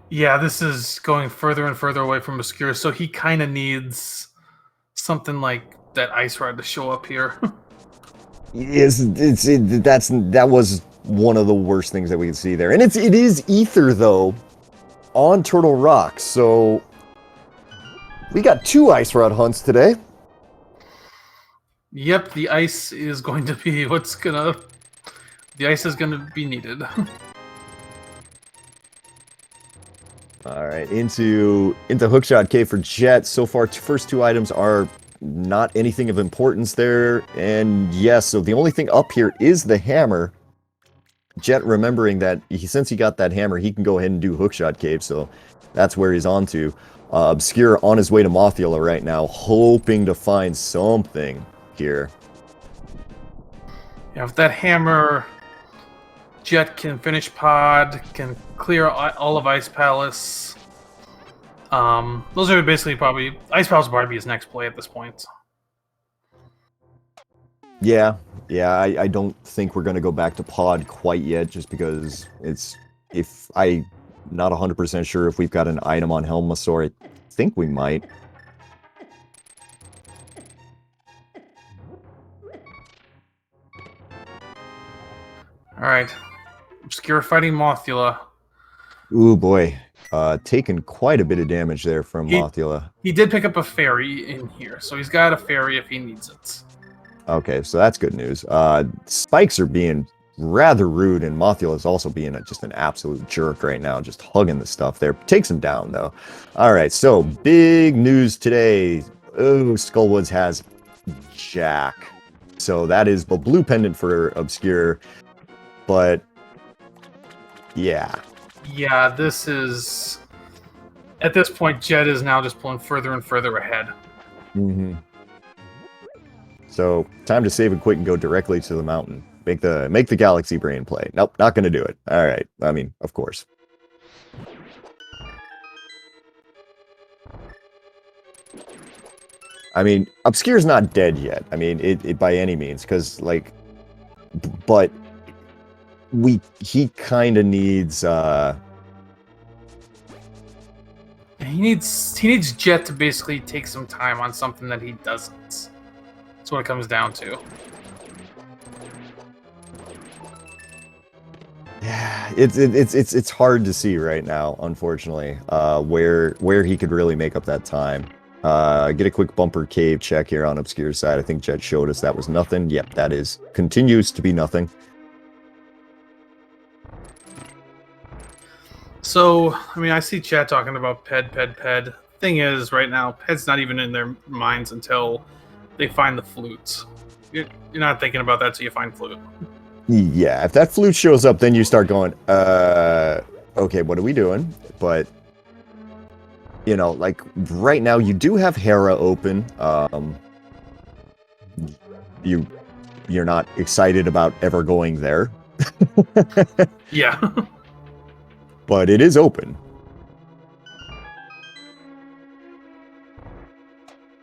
Yeah, this is going further and further away from Obscure, so he kind of needs something like that Ice Rod to show up here. That was one of the worst things that we can see there. And it is Ether, though, on Turtle Rock, so we got 2 Ice Rod hunts today. Yep, the ice is going to be the ice is gonna be needed. All right, into Hookshot Cave for Jet. So far, first two items are not anything of importance there. And yes, so the only thing up here is the hammer. Jet remembering that since he got that hammer, he can go ahead and do Hookshot Cave, so that's where he's on to. Obscure on his way to Mothula right now, hoping to find something here. Yeah, with that hammer, Jet can finish Pod, can clear all of Ice Palace. Those are basically probably... Ice Palace will probably be his next play at this point. Yeah, I don't think we're going to go back to Pod quite yet, just because I'm not 100% sure if we've got an item on Helmasaur. I think we might. Alright. Obscure fighting Mothula. Ooh, boy. Taken quite a bit of damage there from Mothula. He did pick up a fairy in here, so he's got a fairy if he needs it. Okay, so that's good news. Spikes are being rather rude, and Mothula is also being just an absolute jerk right now, just hugging the stuff there. Takes him down, though. All right, so big news today. Oh, Skullwoods has Jack. So that is the blue pendant for Obscure, but yeah. Yeah, this is... At this point, Jet is now just pulling further and further ahead. Mm-hmm. So, time to save it quick and go directly to the mountain. Make the Galaxy Brain play. Nope, not gonna do it. Alright, I mean, of course. I mean, Obscure's not dead yet. I mean, it by any means, because, like... But... He kind of needs, He needs Jet to basically take some time on something that he doesn't. That's what it comes down to. Yeah, it's hard to see right now, unfortunately, where he could really make up that time. Get a quick bumper cave check here on Obscure's side. I think Jet showed us that was nothing. Yep, that continues to be nothing. So, I mean, I see chat talking about Ped. Thing is, right now, Ped's not even in their minds until they find the flutes. You're not thinking about that till you find flute. Yeah, if that flute shows up, then you start going, okay, what are we doing? But, you know, like, right now, you do have Hera open. You're not excited about ever going there. Yeah. But it is open.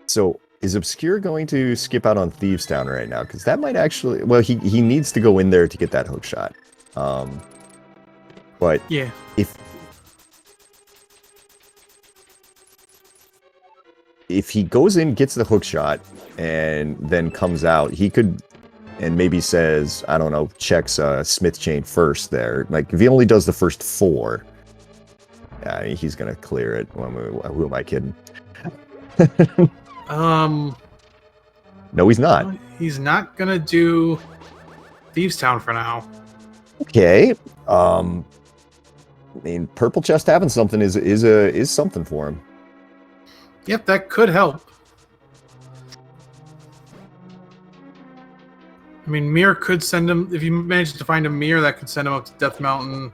So, is Obscure going to skip out on Thieves Town right now? Because that might actually... Well, he needs to go in there to get that hook shot. But yeah, if he goes in, gets the hook shot, and then comes out, he could... And maybe says, I don't know, checks Smith Chain first there. Like, if he only does the first 4, he's going to clear it. Who am I kidding? No, he's not. He's not going to do Thieves Town for now. Okay. I mean, Purple Chest having something is something for him. Yep, that could help. I mean, Mir could send him... If you manage to find a Mir, that could send him up to Death Mountain.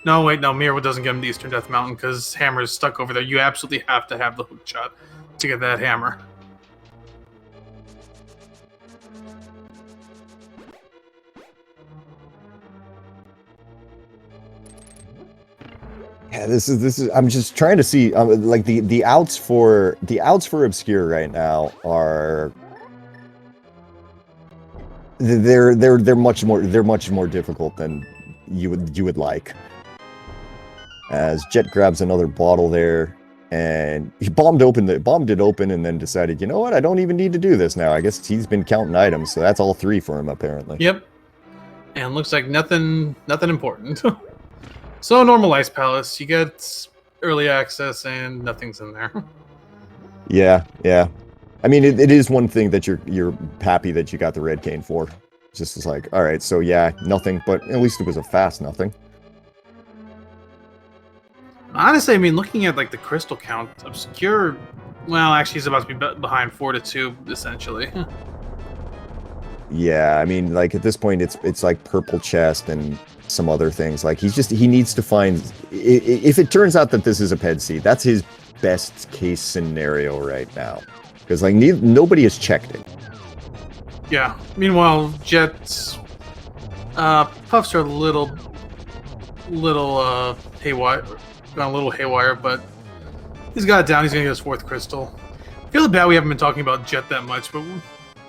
No, wait, no, Mir doesn't get him to Eastern Death Mountain because Hammer is stuck over there. You absolutely have to have the hook shot to get that hammer. Yeah, this is. I'm just trying to see, like the outs for Obscure right now are. They're much more difficult than you would like. As Jet grabs another bottle there, and he bombed it open, and then decided, you know what, I don't even need to do this now. I guess he's been counting items, so that's all 3 for him apparently. Yep, and looks like nothing important. So normal Ice Palace, you get early access, and nothing's in there. Yeah. I mean, it is one thing that you're happy that you got the red cane for. Just as like, all right, so yeah, nothing, but at least it was a fast nothing. Honestly, I mean, looking at like the crystal count, Obscure, well, actually, he's about to be behind 4-2, essentially. Yeah, I mean, like at this point, it's like purple chest and some other things. Like he needs to find. If it turns out that this is a ped seed, that's his best case scenario right now, because like nobody has checked it. Yeah. Meanwhile, Jet's puffs are a little haywire, gone a little haywire, but he's got it down. He's gonna get his 4th crystal. I feel bad we haven't been talking about Jet that much, but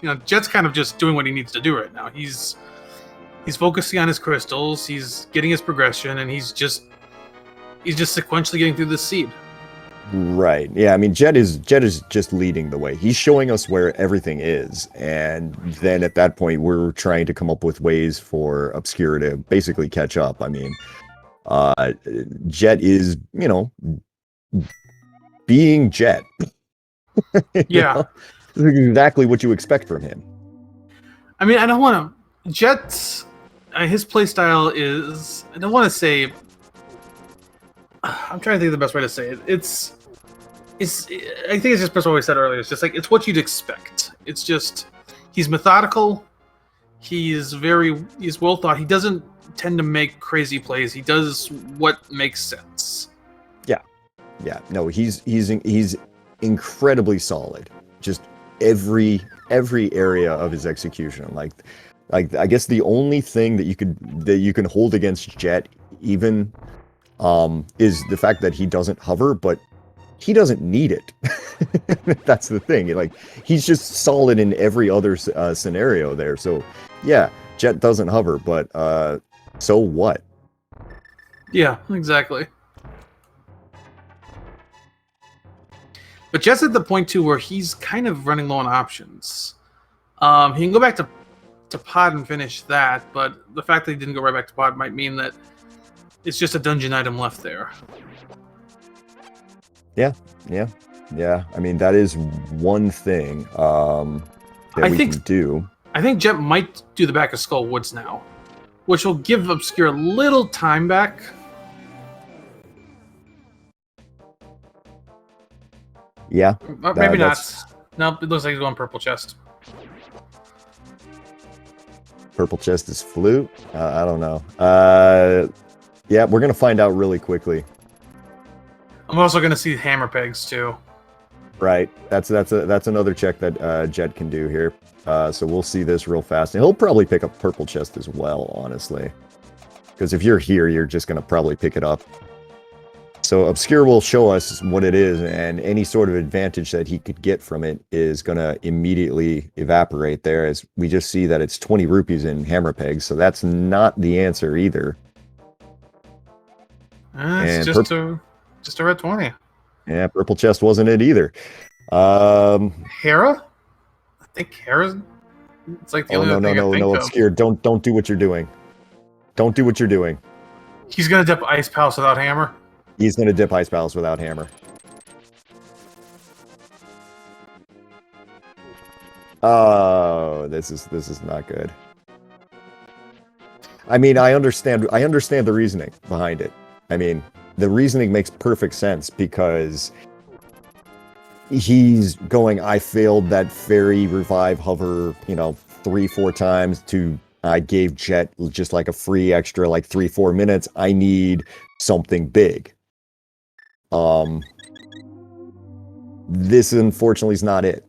you know, Jet's kind of just doing what he needs to do right now. He's focusing on his crystals. He's getting his progression, and he's just sequentially getting through this seed. Right. Yeah. I mean, Jet is just leading the way. He's showing us where everything is, and then at that point, we're trying to come up with ways for Obscure to basically catch up. I mean, Jet is, you know, being Jet. Yeah. This is exactly what you expect from him. I mean, I don't want to. Jet's his playstyle is. I don't want to say. I'm trying to think of the best way to say it. I think it's just what we said earlier. It's just like it's what you'd expect. It's just he's methodical. He's well thought. He doesn't tend to make crazy plays. He does what makes sense. Yeah. No, he's incredibly solid. Just every area of his execution. Like I guess the only thing that you can hold against Jet even is the fact that he doesn't hover, but he doesn't need it. That's the thing. Like he's just solid in every other scenario there. So yeah, Jet doesn't hover, but so what? Yeah, exactly. But Jet's at the point too where he's kind of running low on options. He can go back to pod and finish that, but the fact that he didn't go right back to pod might mean that it's just a dungeon item left there. Yeah. I mean, that is one thing that we can do. I think Jet might do the back of Skull Woods now, which will give Obscure a little time back. Yeah. Maybe not. No, it looks like he's going purple chest. Purple chest is flute? I don't know. Yeah, we're going to find out really quickly. I'm also going to see hammer pegs too. Right. That's another check that Jet can do here. So we'll see this real fast. And he'll probably pick up purple chest as well, honestly. Because if you're here, you're just going to probably pick it up. So Obscure will show us what it is, and any sort of advantage that he could get from it is going to immediately evaporate there, as we just see that it's 20 rupees in hammer pegs, so that's not the answer either. It's just a red 20. Yeah, purple chest wasn't it either. Hera? I think Hera's... It's like the only thing I think no, of. Obscure, don't do what you're doing. Don't do what you're doing. He's going to dip Ice Palace without hammer? He's going to dip Ice Palace without hammer. Oh, this is not good. I mean, I understand the reasoning behind it. I mean, the reasoning makes perfect sense because he's going, I failed that fairy revive hover, 3-4 times I gave Jet just like a free extra like 3-4 minutes. I need something big. This unfortunately is not it.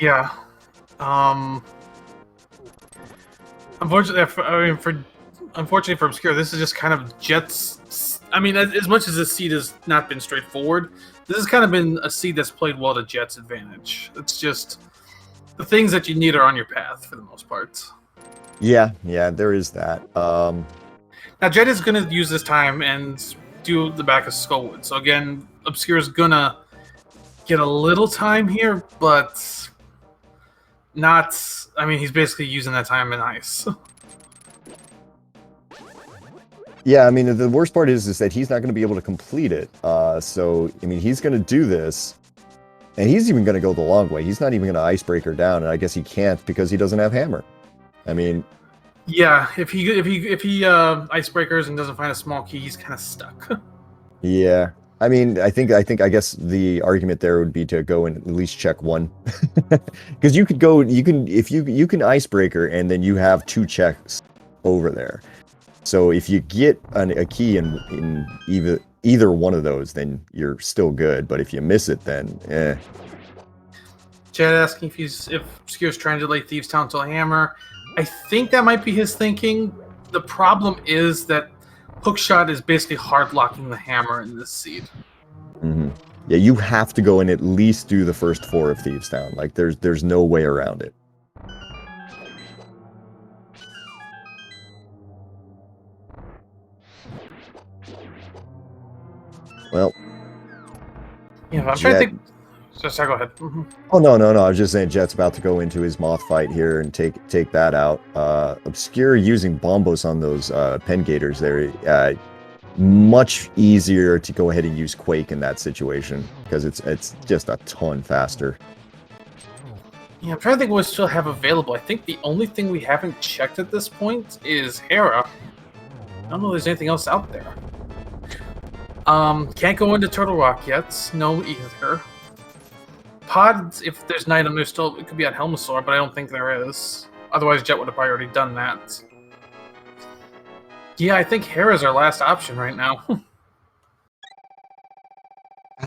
Yeah. Unfortunately for Obscure, this is just kind of Jet's... I mean, as much as this seed has not been straightforward, this has kind of been a seed that's played well to Jet's advantage. It's just... the things that you need are on your path, for the most part. Yeah, there is that. Now, Jet is going to use this time and do the back of Skullwood. So again, Obscure is going to get a little time here, but not... I mean, he's basically using that time in ice. Yeah, I mean, the worst part is that he's not going to be able to complete it. So, I mean, he's going to do this, And he's even going to go the long way. He's not even going to icebreaker down, and I guess he can't because he doesn't have hammer. I mean, yeah, if he icebreakers and doesn't find a small key, he's kind of stuck. yeah. I mean, I guess the argument there would be to go and at least check one, because you can icebreaker and then you have 2 checks over there. So if you get a key in either one of those, then you're still good. But if you miss it, then eh. Chad asking if Obscure's trying to delay Thieves Town till hammer. I think that might be his thinking. The problem is that Hookshot is basically hard locking the hammer in this seed. Mm-hmm. Yeah, you have to go and at least do the first 4 of Thieves Town. Like there's no way around it. Well, yeah, I'm trying to think. Sorry, go ahead. Mm-hmm. Oh no! I was just saying Jet's about to go into his moth fight here and take that out. Obscure using bombos on those pen gators there. Much easier to go ahead and use Quake in that situation because it's just a ton faster. Yeah, I'm trying to think what we still have available. I think the only thing we haven't checked at this point is Hera. I don't know if there's anything else out there. Can't go into Turtle Rock yet. No either. Pods, if there's an item, there's still, it could be at Helmosaur, but I don't think there is. Otherwise, Jet would have probably already done that. Yeah, I think Hera's our last option right now.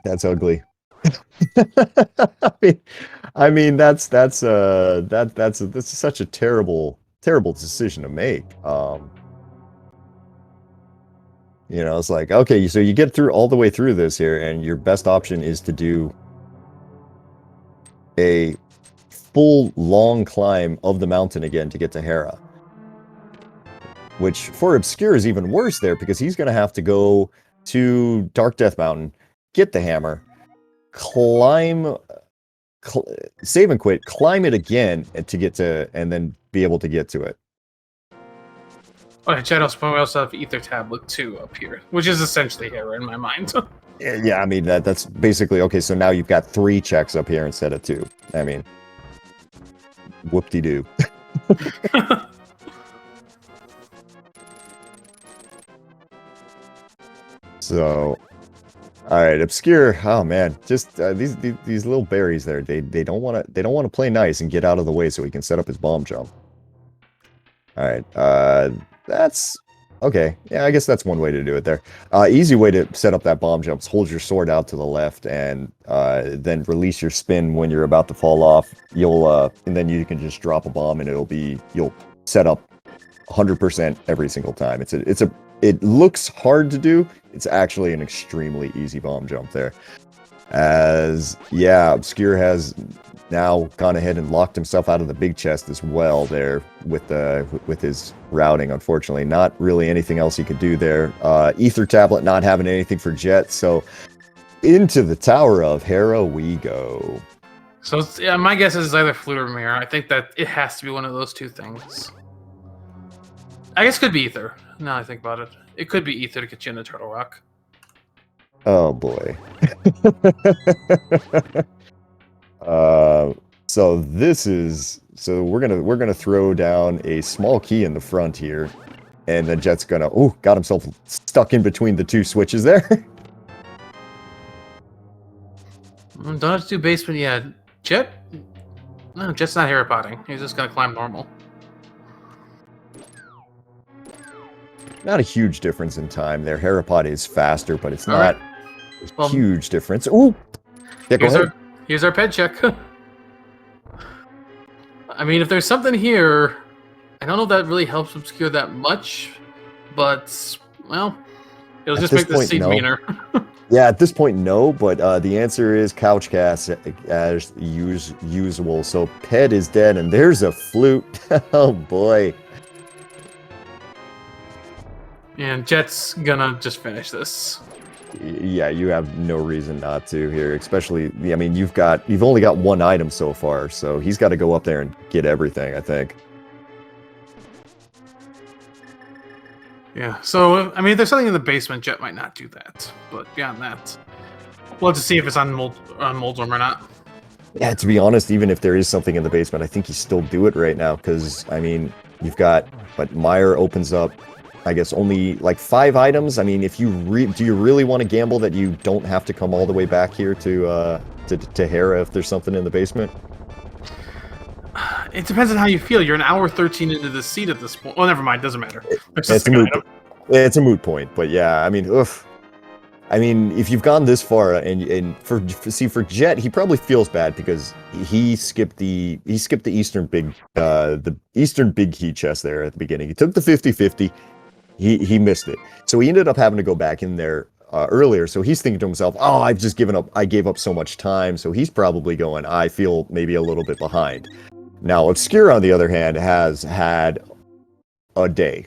That's ugly. I mean that's such a terrible decision to make. You know, it's like, okay, so you get through all the way through this here, and your best option is to do a full long climb of the mountain again to get to Hera. Which for Obscure is even worse there because he's going to have to go to Dark Death Mountain, get the hammer, save and quit, climb it again to get to, and then be able to get to it. Oh, Jet also have Ether Tablet 2 up here, which is essentially Hera in my mind. Yeah, I mean, that's basically, okay, so now you've got 3 checks up here instead of 2. I mean, whoop-de-doo. So, all right, Obscure. Oh man, just these little berries there. They don't want to play nice and get out of the way so he can set up his bomb jump. All right, that's okay. Yeah, I guess that's one way to do it there. Easy way to set up that bomb jump is hold your sword out to the left and then release your spin when you're about to fall off. And then you can just drop a bomb and you'll set up 100% every single time. It looks hard to do. It's actually an extremely easy bomb jump there. Obscure has now gone ahead and locked himself out of the big chest as well there with his routing. Unfortunately, not really anything else he could do there. Ether Tablet not having anything for Jet, so into the Tower of Hera we go. So yeah, my guess is either Flute or Mirror. I think that it has to be one of those 2 things. I guess it could be Ether. Now I think about it. It could be Ether to get you into Turtle Rock. Oh boy. So we're gonna throw down a small key in the front here, and then Jet's gonna got himself stuck in between the 2 switches there. Don't have to do basement yet. No, Jet's not Hera potting. He's just gonna climb normal. Not a huge difference in time there. Herapod is faster, but it's not a huge difference. Ooh! Yeah, go ahead. Here's our ped check. I mean, if there's something here, I don't know if that really helps Obscure that much, but, well, it'll just make the seed meaner. Yeah, at this point, no, but the answer is couch cast as usual. So ped is dead, and there's a flute. Oh, boy. And Jet's gonna just finish this. Yeah, you have no reason not to here, especially, I mean, you've only got 1 item so far, so he's got to go up there and get everything, I think. Yeah, so, I mean, if there's something in the basement, Jet might not do that, but beyond that, we'll have to see if it's on Moldworm or not. Yeah, to be honest, even if there is something in the basement, I think you still do it right now, because, I mean, you've got, but Meyer opens up, I guess, only, like, 5 items. I mean, if you do you really want to gamble that you don't have to come all the way back here to Hera if there's something in the basement? It depends on how you feel. You're an hour 13 into the seat at this point. Well, never mind. Doesn't matter. It's just It's a an moot, item. it's a moot point, but yeah, I mean, oof. I mean, if you've gone this far, and for Jet, he probably feels bad because he skipped the Eastern big key chest there at the beginning. He took the 50-50, he missed it, so he ended up having to go back in there earlier. So he's thinking to himself, "Oh, I've just given up. I gave up so much time." So he's probably going, "I feel maybe a little bit behind." Now, Obscure, on the other hand, has had a day.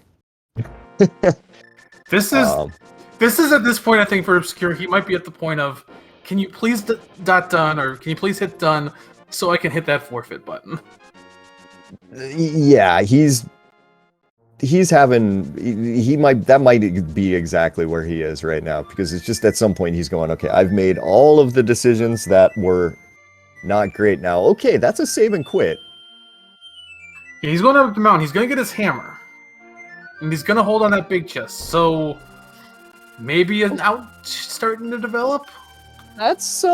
This is at this point, I think, for Obscure, he might be at the point of, can you please dot done, or can you please hit done so I can hit that forfeit button? Yeah, he's having, that might be exactly where he is right now, because it's just at some point he's going, okay, I've made all of the decisions that were not great now. Okay, that's a save and quit. Yeah, he's going up the mountain. He's going to get his hammer. And he's going to hold on that big chest. So maybe an out starting to develop? That's,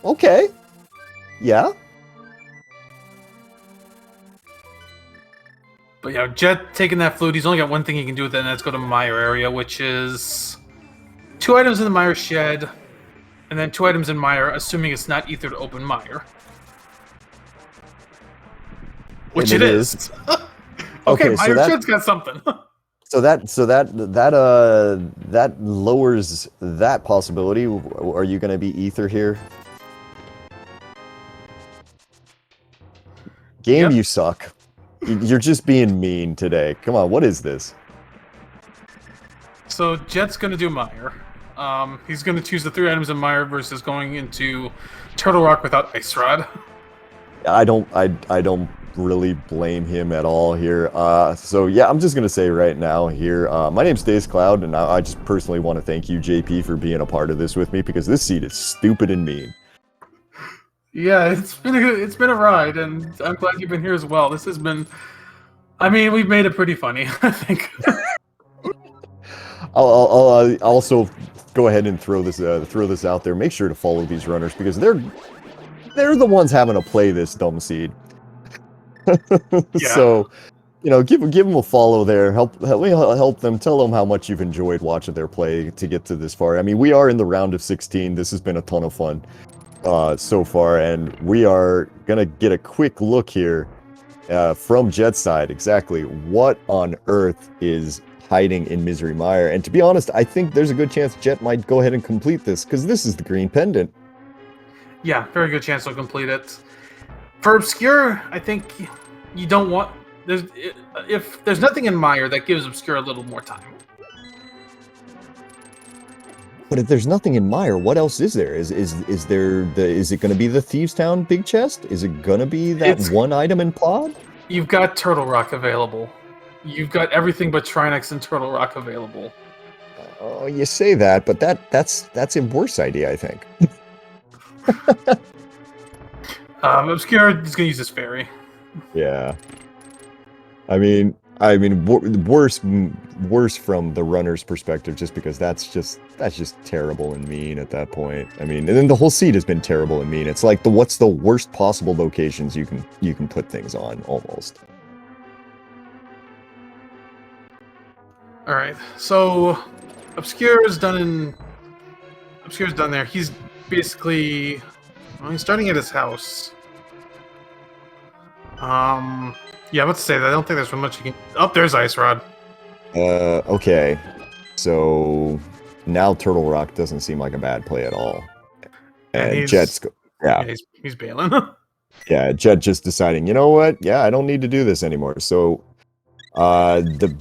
okay. Yeah. But yeah, Jet taking that flute, he's only got one thing he can do with it, and that's go to Meyer area, which is 2 items in the Meyer shed, and then 2 items in Meyer, assuming it's not ether to open Meyer. Which it is. Okay, Meyer shed's got something. So that lowers that possibility. Are you going to be ether here? Game, yep. You suck. You're just being mean today. Come on, what is this? So Jet's going to do Meyer. He's going to choose the 3 items in Meyer versus going into Turtle Rock without Ice Rod. I don't really blame him at all here. So yeah, I'm just gonna say right now here, my name's Days Cloud, and I just personally want to thank you, JP, for being a part of this with me, because this seed is stupid and mean. Yeah, it's been a ride, and I'm glad you've been here as well. This has been, I mean, we've made it pretty funny, I think. I'll also go ahead and throw this out there. Make sure to follow these runners, because they're the ones having to play this dumb seed. Yeah. So, you know, give them a follow there. Help them. Tell them how much you've enjoyed watching their play to get to this far. I mean, we are in the round of 16. This has been a ton of fun so far, and we are gonna get a quick look here from Jet's side. Exactly what on earth is hiding in Misery Mire? And to be honest, I think there's a good chance Jet might go ahead and complete this, because this is the green pendant. Yeah, very good chance to complete it. For Obscure, I think you don't want... If there's nothing in Mire, that gives Obscure a little more time. But if there's nothing in Mire, what else is there? Is it going to be the Thieves Town big chest? Is it going to be that one item in Pod? You've got Turtle Rock available. You've got everything but Trinex and Turtle Rock available. Oh, you say that, but that's a worse idea, I think. Obscure is going to use this fairy. Yeah. I mean, worse from the runner's perspective, just because that's just terrible and mean at that point. I mean, and then the whole seed has been terrible and mean. It's like what's the worst possible locations you can put things on, almost. All right, so Obscure's done there. He's basically, well, he's starting at his house. Yeah, let's say that. I don't think there's much you can... Oh, there's Ice Rod. Okay. So now Turtle Rock doesn't seem like a bad play at all. And Jet's... Yeah, he's bailing. Yeah, Jet just deciding, you know what? Yeah, I don't need to do this anymore. So, the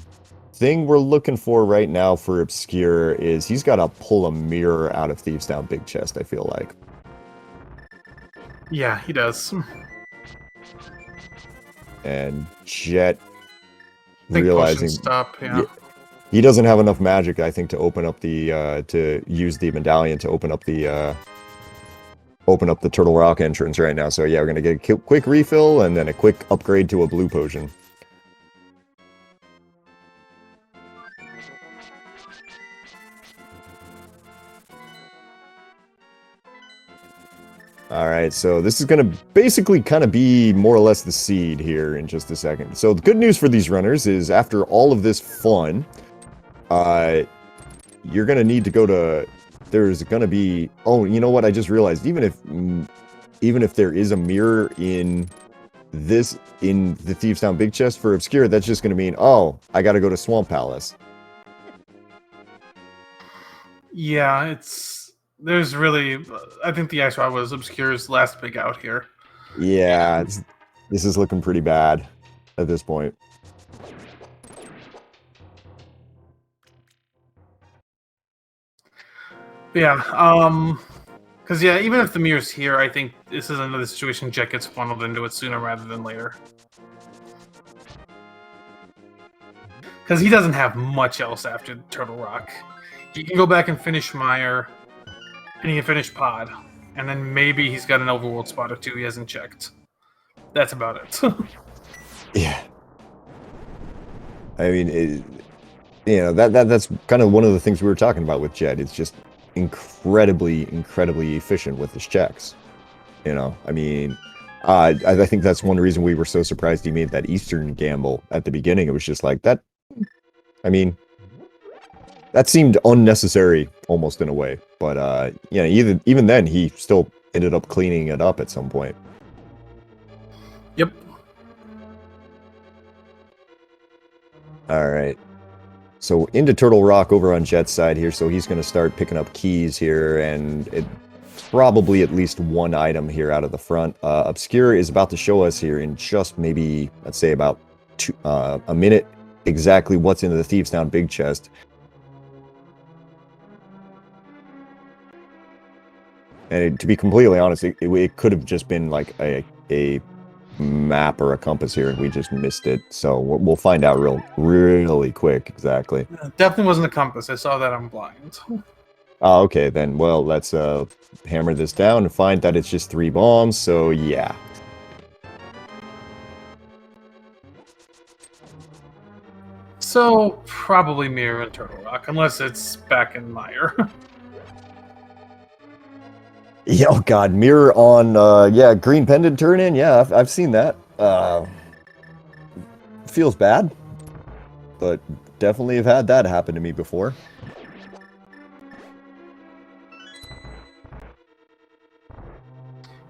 thing we're looking for right now for Obscure is he's got to pull a mirror out of Thieves Town big chest, I feel like. Yeah, he does. And Jet realizing stop, yeah. He doesn't have enough magic, I think, to open up the to use the medallion to open up the open up the Turtle Rock entrance right now. So yeah, we're gonna get a quick refill and then a quick upgrade to a blue potion. Alright, so this is going to basically kind of be more or less the seed here in just a second. So the good news for these runners is after all of this fun, you're going to need to go to... There's going to be... Oh, you know what? I just realized, even if there is a mirror in the Thieves Town Big Chest for Obscure, that's just going to mean, oh, I got to go to Swamp Palace. Yeah, there's really... I think the Ice Rod was Obscure's last big out here. Yeah, this is looking pretty bad at this point. Yeah, because yeah, even if the mirror's here, I think this is another situation Jet gets funneled into it sooner rather than later. Because he doesn't have much else after Turtle Rock. He can go back and finish Mire, and he can finish Pod, and then maybe he's got an overworld spot or two he hasn't checked. That's about it. Yeah. I mean, that's kind of one of the things we were talking about with Jet. It's just incredibly efficient with his checks. You know, I mean, I think that's one reason we were so surprised he made that Eastern gamble at the beginning. It was just like that. I mean, that seemed unnecessary almost in a way, but you know, even then he still ended up cleaning it up at some point. Yep. All right. So into Turtle Rock over on Jet's side here, so he's going to start picking up keys here, and it probably at least one item here out of the front. Obscure is about to show us here in just maybe, let's say about a minute, exactly what's in the Thieves Town Big Chest. And to be completely honest, it could have just been like a map or a compass here, and we just missed it. So we'll find out really quick exactly. Definitely wasn't a compass. I saw that I'm blind. Oh, okay, then, well, let's hammer this down and find that it's just 3 bombs, so yeah. So, probably Mirror and Turtle Rock, unless it's back in Mire. Yeah, oh god, mirror on, yeah, green pendant turn in, yeah, I've seen that. Feels bad, but definitely have had that happen to me before.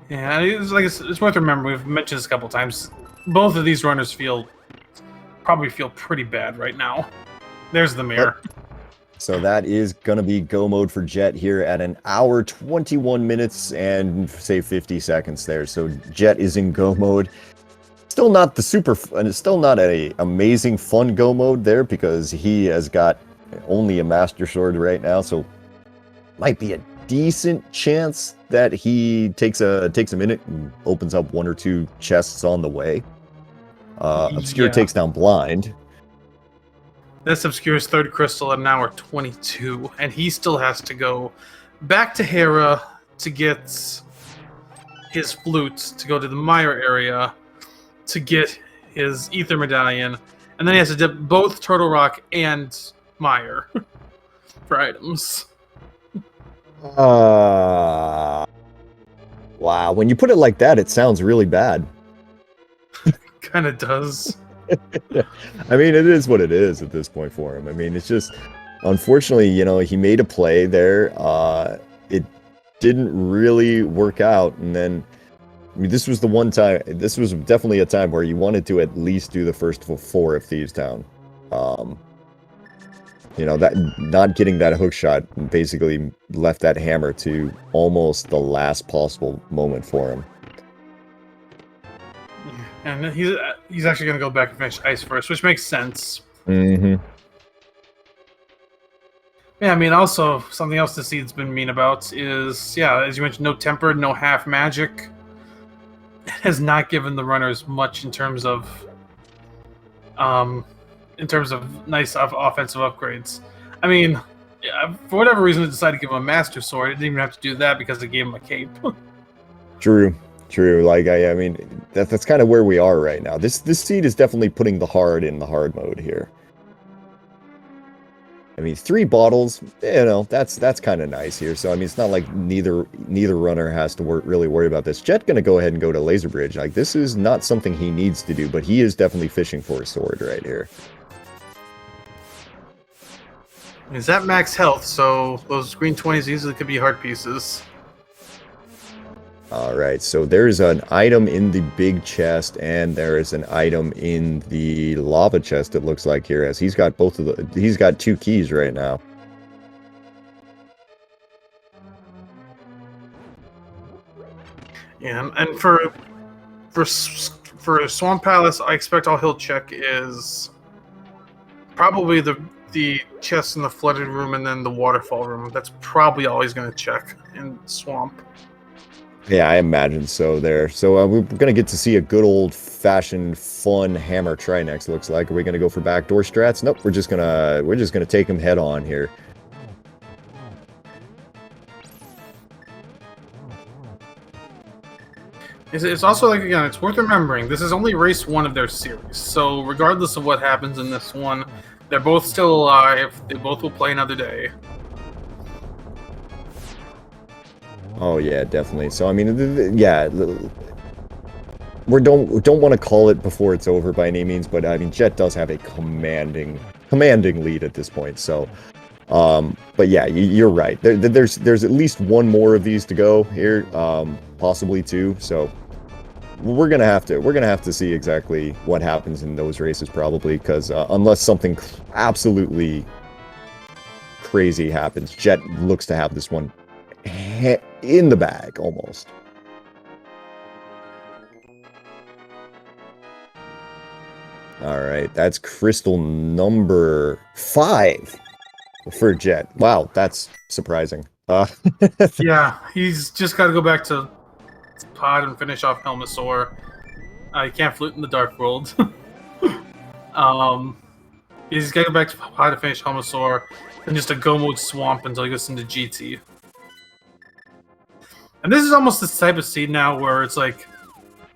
Yeah, it's worth remembering. We've mentioned this a couple times. Both of these runners probably feel pretty bad right now. There's the mirror. So that is going to be go mode for Jet here at 1 hour, 21 minutes, and say 50 seconds there. So Jet is in go mode. Still not a amazing fun go mode there because he has got only a Master Sword right now. So might be a decent chance that he takes a minute and opens up 1 or 2 chests on the way. Obscure takes down Blind. That's Obscure's 3rd crystal at 1 hour 22, and he still has to go back to Hera to get his flute, to go to the Mire area, to get his Ether Medallion, and then he has to dip both Turtle Rock and Mire for items. Wow, when you put it like that, it sounds really bad. Kind of does. I mean, it is what it is at this point for him. I mean, it's just, unfortunately, you know, he made a play there. It didn't really work out. And then, I mean, this was definitely a time where you wanted to at least do the first 4 of Thieves Town. You know, that not getting that hook shot basically left that hammer to almost the last possible moment for him. And he's actually going to go back and finish Ice first, which makes sense. Mm-hmm. Yeah, I mean, also, something else the seed's been mean about is, yeah, as you mentioned, no tempered, no half magic. It has not given the runners much in terms of nice offensive upgrades. I mean, yeah, for whatever reason, it decided to give him a Master Sword. It didn't even have to do that because it gave him a cape. True, true. Like I mean, that's kind of where we are right now. This seed is definitely putting the hard in the hard mode here. I mean, 3 bottles, that's kind of nice here. So I mean, it's not like neither runner has to really worry about this. Jet gonna go ahead and go to Laser Bridge. Like this is not something he needs to do, but he is definitely fishing for a sword right here. Is that max health? So those green 20s easily could be heart pieces. All right, so there's an item in the big chest, and there is an item in the lava chest. It looks like here, as he's got he's got 2 keys right now. Yeah, and for Swamp Palace, I expect all he'll check is probably the chest in the flooded room and then the waterfall room. That's probably all he's going to check in Swamp. Yeah, I imagine so there. So we're going to get to see a good old-fashioned fun hammer try next, looks like. Are we going to go for backdoor strats? Nope, we're just going to take him head on here. It's also, like, again, it's worth remembering, this is only race 1 of their series. So regardless of what happens in this one, they're both still alive. They both will play another day. Oh yeah, definitely. So I mean, yeah, we don't want to call it before it's over by any means, but I mean, Jet does have a commanding lead at this point. So, but yeah, you're right. There's at least 1 more of these to go here, possibly 2. So we're gonna have to see exactly what happens in those races probably, because unless something absolutely crazy happens, Jet looks to have this one in the bag almost. All right, that's crystal number 5 for Jet. Wow, that's surprising. Yeah, he's just got to go back to Pod and finish off Helmasaur. He can't flute in the Dark World. He's got to go back to Pod to finish Helmasaur, and just a go mode Swamp until he goes into GT. And this is almost this type of seed now where it's like,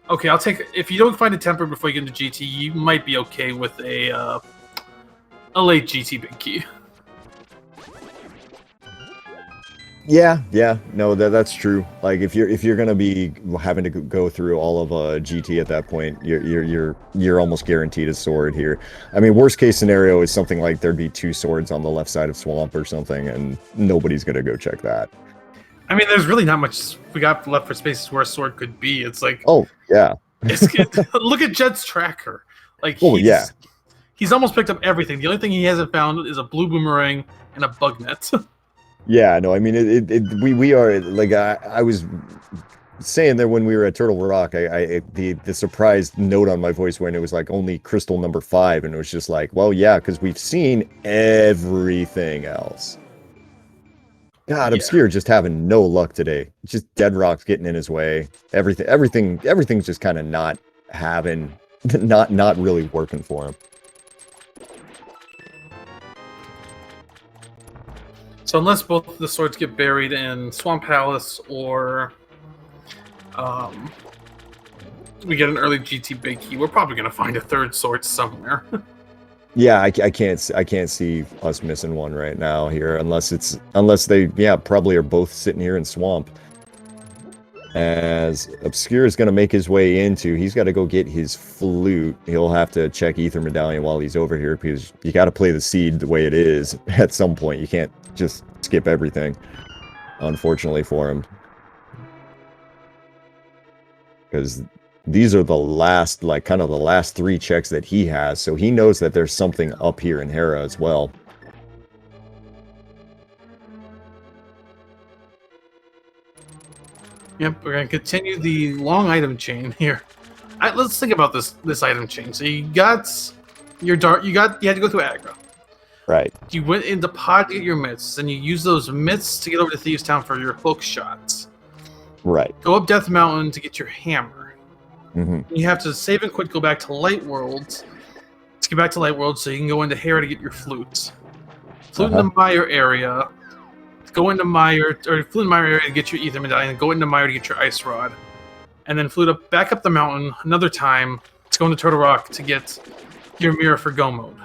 okay, I'll take, if you don't find a temper before you get into GT, you might be okay with a late GT big key. Yeah, no, that's true. Like if you're gonna be having to go through all of GT at that point, you're almost guaranteed a sword here. I mean, worst case scenario is something like there'd be 2 swords on the left side of Swamp or something, and nobody's gonna go check that. I mean, there's really not much we got left for spaces where a sword could be. It's like, oh yeah, look at Jet's tracker. Like, he's almost picked up everything. The only thing he hasn't found is a blue boomerang and a bug net. Yeah, no, I mean, we are, like, I was saying there when we were at Turtle Rock, the surprised note on my voice when it was like only crystal number 5, and it was just like, well, yeah, because we've seen everything else. God, yeah. Obscure just having no luck today. Just Dead Rock's getting in his way. Everything's just kind of not really working for him. So unless both the swords get buried in Swamp Palace or we get an early GT big key, we're probably going to find a 3rd sword somewhere. Yeah, I can't see us missing one right now here, unless they probably are both sitting here in Swamp. As Obscure is going to make his way into, he's got to go get his flute. He'll have to check Ether Medallion while he's over here, because you got to play the seed the way it is at some point. You can't just skip everything, unfortunately for him. Because these are the last, like, kind of the last 3 checks that he has, so he knows that there's something up here in Hera as well. Yep, we're gonna continue the long item chain here. Let's think about this item chain. So you got your dark, you had to go through Agra. Right. You went into Pod to get your mitts, and you use those mitts to get over to Thieves Town for your hook shots. Right. Go up Death Mountain to get your hammer. Mm-hmm. You have to save and quit, go back to Light World to get back to Light World, so you can go into Hera to get your flute. Flute in the Mire area. Go into Mire, or flute in Mire area to get your Ether Medallion, and go into Mire to get your Ice Rod. and then flew back up the mountain another time to go into Turtle Rock to get your mirror for Go mode.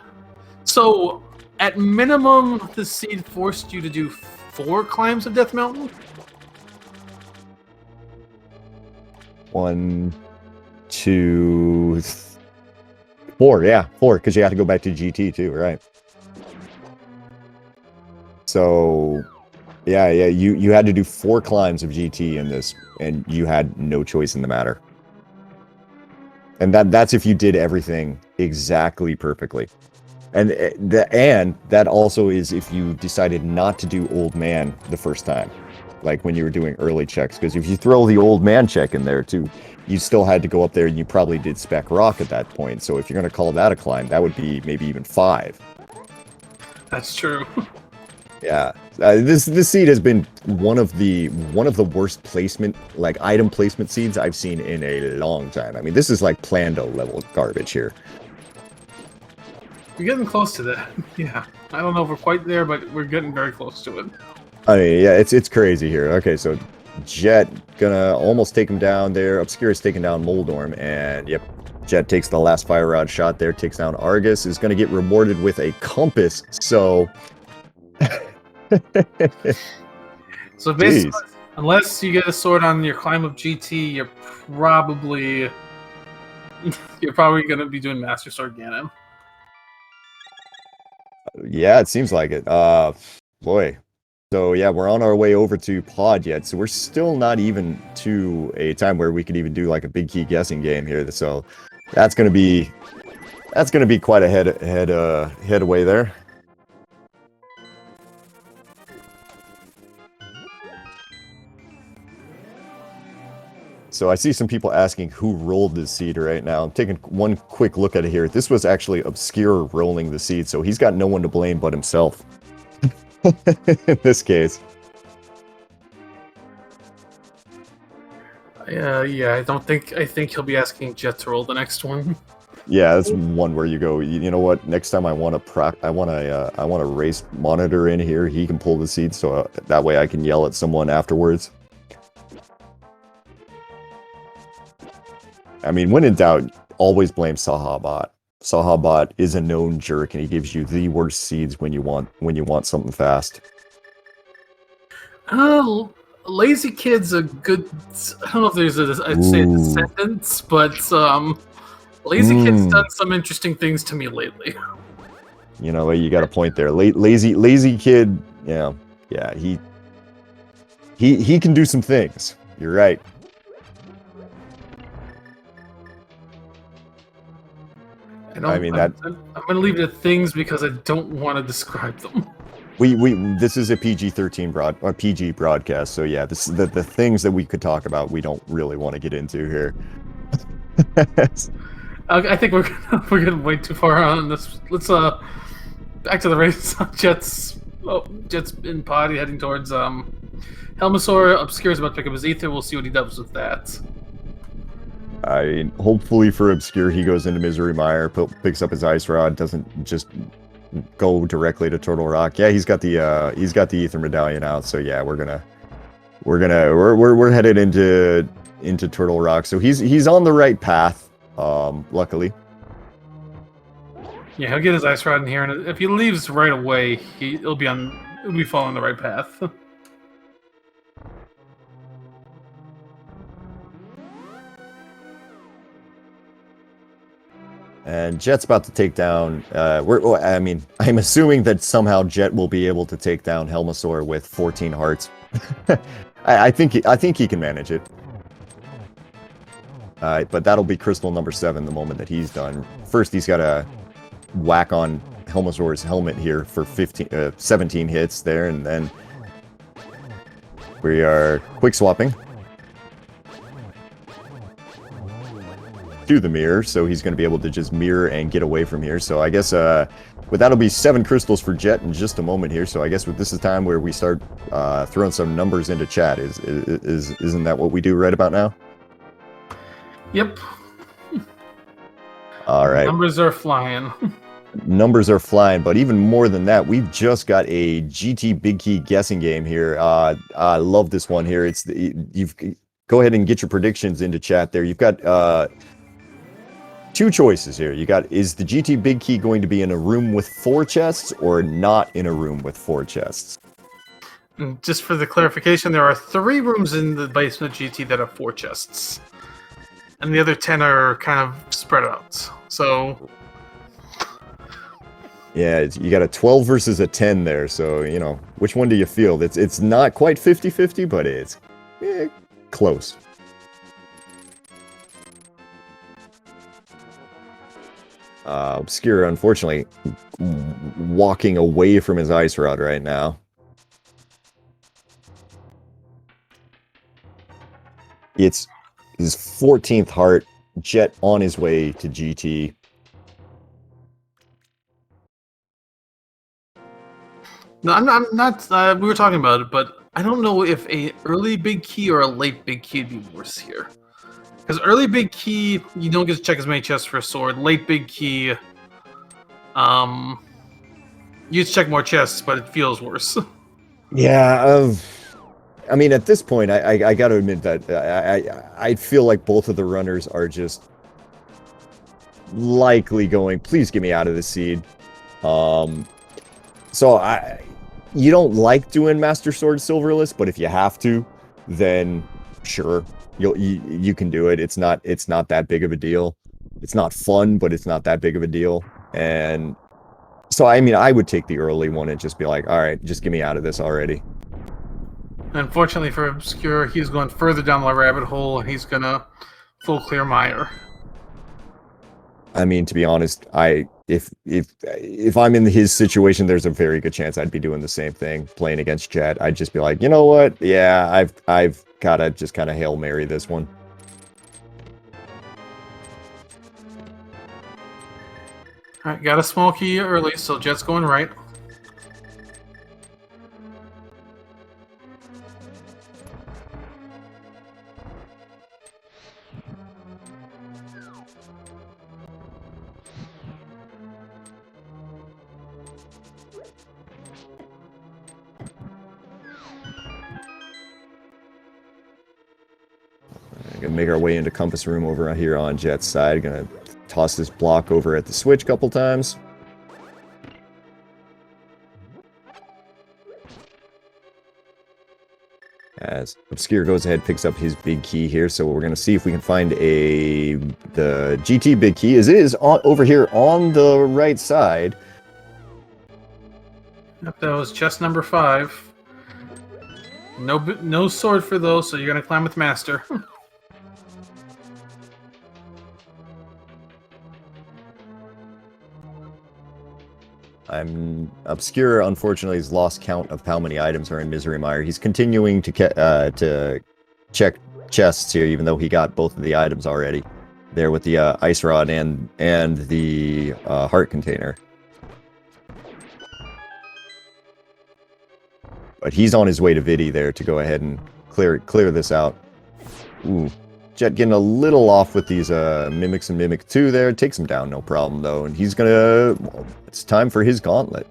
So, at minimum, the seed forced you to do 4 climbs of Death Mountain? 1, 2, 4. Yeah, 4, because you have to go back to GT too, right? So, yeah, you had to do 4 climbs of GT in this, and you had no choice in the matter. And that's if you did everything exactly perfectly. And that also is if you decided not to do Old Man the first time, like when you were doing early checks. Because if you throw the Old Man check in there too, you still had to go up there, and you probably did Spec Rock at that point. So if you're going to call that a climb, that would be maybe even 5. That's true. Yeah, this seed has been one of the worst placement, like item placement seeds I've seen in a long time. I mean, this is like Plando level garbage here. We're getting close to that. Yeah, I don't know if we're quite there, but we're getting very close to it. I mean, yeah, it's crazy here. Okay, so Jet gonna almost take him down there. Obscure is taking down Moldorm, and yep, Jet takes the last fire rod shot there, takes down Argus, is gonna get rewarded with a compass. So. So basically, unless you get a sword on your climb of GT, you're probably going to be doing Master Sword Ganon. Yeah, it seems like it. Boy. So yeah, we're on our way over to Pod yet, so we're still not even to a time where we could even do like a big key guessing game here. So that's gonna be quite a head away there. So I see some people asking who rolled this seed right now. I'm taking one quick look at it here. This was actually Obscure rolling the seed, so he's got no one to blame but himself. In this case. Yeah, I think he'll be asking Jet to roll the next one. Yeah, that's one where you go, you know what? Next time I want a race monitor in here. He can pull the seed, so that way I can yell at someone afterwards. I mean, when in doubt, always blame Sahabot. Sahabot is a known jerk, and he gives you the worst seeds when you want something fast. Oh, Lazy Kid's a good. I don't know if there's I'd say a sentence, but Lazy Kid's done some interesting things to me lately. You know, you got a point there. Lazy Kid, yeah, he can do some things. You're right. I mean I'm gonna leave it at things because I don't want to describe them. This is a PG-13 PG broadcast, so yeah, this the things that we could talk about we don't really want to get into here. I think we're getting way too far on this. Let's back to the race. Jet's in pod heading towards Helmasaur. Obscure is about to pick up his ether. We'll see what he does with that. Hopefully for Obscure, he goes into Misery Mire, picks up his Ice Rod, doesn't just go directly to Turtle Rock. Yeah, he's got the Ether Medallion out, so yeah, we're headed into Turtle Rock. So he's on the right path, luckily. Yeah, he'll get his Ice Rod in here, and if he leaves right away, he'll be following the right path. And Jet's about to take down. I'm assuming that somehow Jet will be able to take down Helmasaur with 14 hearts. I think he can manage it. But that'll be crystal number 7 the moment that he's done. First, he's got to whack on Helmasaur's helmet here for 17 hits there, and then we are quick swapping to the mirror, so he's going to be able to just mirror and get away from here. So I guess but that'll be 7 crystals for Jet in just a moment here. So I guess this is time where we start throwing some numbers into chat. Isn't that what we do right about now? Yep. All right. Numbers are flying. Numbers are flying, but even more than that, we've just got a GT Big Key guessing game here. I love this one here. go ahead and get your predictions into chat there. You've got two choices here. You got, is the GT Big Key going to be in a room with 4 chests or not in a room with 4 chests? And just for the clarification, there are 3 rooms in the basement GT that have 4 chests. And the other 10 are kind of spread out. So... yeah, you got a 12 versus a 10 there, so, you know, which one do you feel? It's not quite 50-50, but it's close. Obscure, unfortunately, walking away from his ice rod right now. It's his 14th heart, Jet on his way to GT. No, I'm not. We were talking about it, but I don't know if a early big key or a late big key would be worse here. Because early big key, you don't get to check as many chests for a sword. Late big key, you just check more chests, but it feels worse. Yeah, I mean, at this point, I got to admit that I feel like both of the runners are just likely going, please get me out of the seed. So you don't like doing Master Sword Silverless, but if you have to, then sure, you can do it. It's not that big of a deal. It's not fun, but it's not that big of a deal. And so, I mean, I would take the early one and just be like, all right, just get me out of this already. Unfortunately for Obscure, he's going further down the rabbit hole, and he's gonna full clear Mire. I mean, to be honest, if I'm in his situation, there's a very good chance I'd be doing the same thing, playing against Jet. I'd just be like, you know what? Yeah, I've gotta just kind of Hail Mary this one. Alright, got a small key early, so Jet's going right. Gonna make our way into Compass Room over here on Jet's side. Gonna toss this block over at the switch a couple times. As Obscure goes ahead, picks up his big key here, so we're gonna see if we can find the GT big key. As it is over here on the right side. Yep, that was chest number 5. No sword for those, so you're gonna climb with Master. Obscure, unfortunately, has lost count of how many items are in Misery Mire. He's continuing to check chests here, even though he got both of the items already. There with the ice rod and the heart container. But he's on his way to Vidi there to go ahead and clear this out. Ooh. Jet getting a little off with these Mimics and Mimic 2 there. Takes him down, no problem, though. And he's gonna... well, it's time for his gauntlet.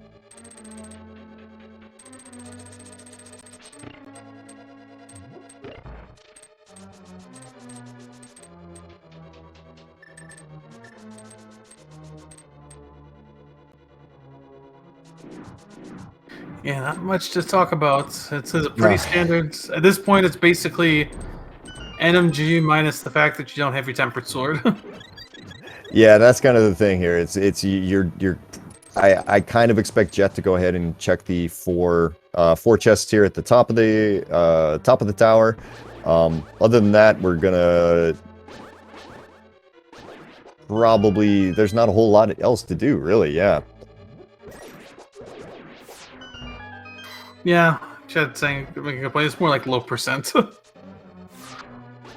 Yeah, not much to talk about. It's a pretty standard... At this point, it's basically... NMG minus the fact that you don't have your tempered sword. Yeah, that's kind of the thing here. I kind of expect Jet to go ahead and check the four chests here at the top of the tower. Other than that, we're gonna probably, there's not a whole lot else to do, really. Yeah. Yeah, Jet's saying we can play. It's more like low percent.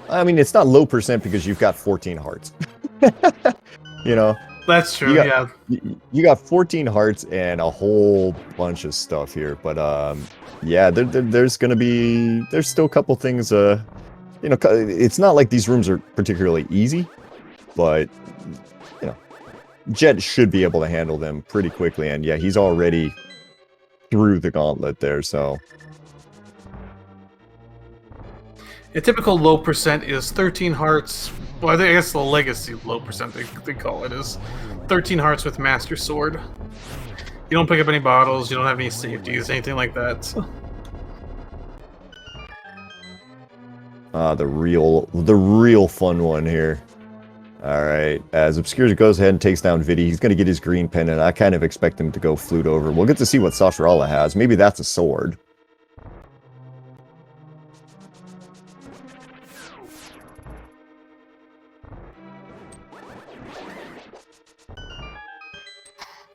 I mean, it's not low percent because you've got 14 hearts. You know? That's true, yeah. You got 14 hearts and a whole bunch of stuff here. But, yeah, there's going to be... There's still a couple things, you know, it's not like these rooms are particularly easy. But, you know, Jet should be able to handle them pretty quickly. And, yeah, he's already through the gauntlet there, so... A typical low percent is 13 hearts. Well, I guess the legacy low percent they call it is 13 hearts with Master Sword. You don't pick up any bottles. You don't have any safeties, anything like that. The real fun one here. All right, as Obscure goes ahead and takes down Vidi, he's going to get his green pendant. I kind of expect him to go flute over. We'll get to see what Sasharala has. Maybe that's a sword.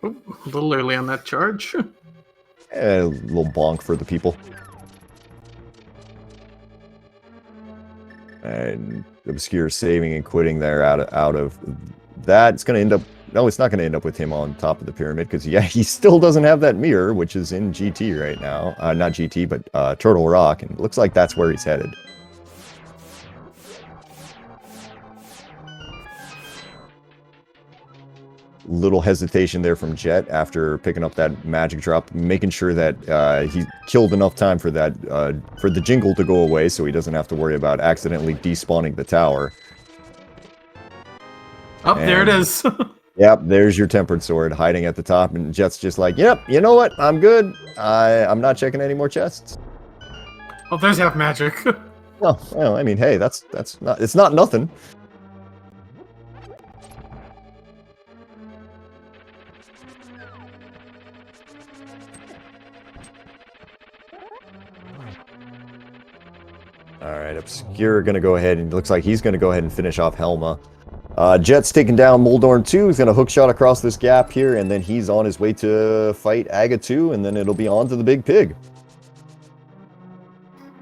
Oop, a little early on that charge. A little bonk for the people. And Obscure saving and quitting there out of that. It's going to end up... No, it's not going to end up with him on top of the pyramid, because, yeah, he still doesn't have that mirror, which is in GT right now. Not GT, but Turtle Rock, and it looks like that's where he's headed. Little hesitation there from Jet after picking up that magic drop, making sure that he killed enough time for that for the jingle to go away, so he doesn't have to worry about accidentally despawning the tower. Oh, there it is. Yep, there's your tempered sword hiding at the top, and Jet's just like, yep, you know what? I'm good. I'm not checking any more chests. Oh, there's half magic. Well, I mean, hey, that's not, it's not nothing. Alright, Obscure gonna go ahead, and looks like he's gonna go ahead and finish off Helma. Jet's taking down Moldorn 2, he's gonna hookshot across this gap here, and then he's on his way to fight Aga 2, and then it'll be on to the big pig.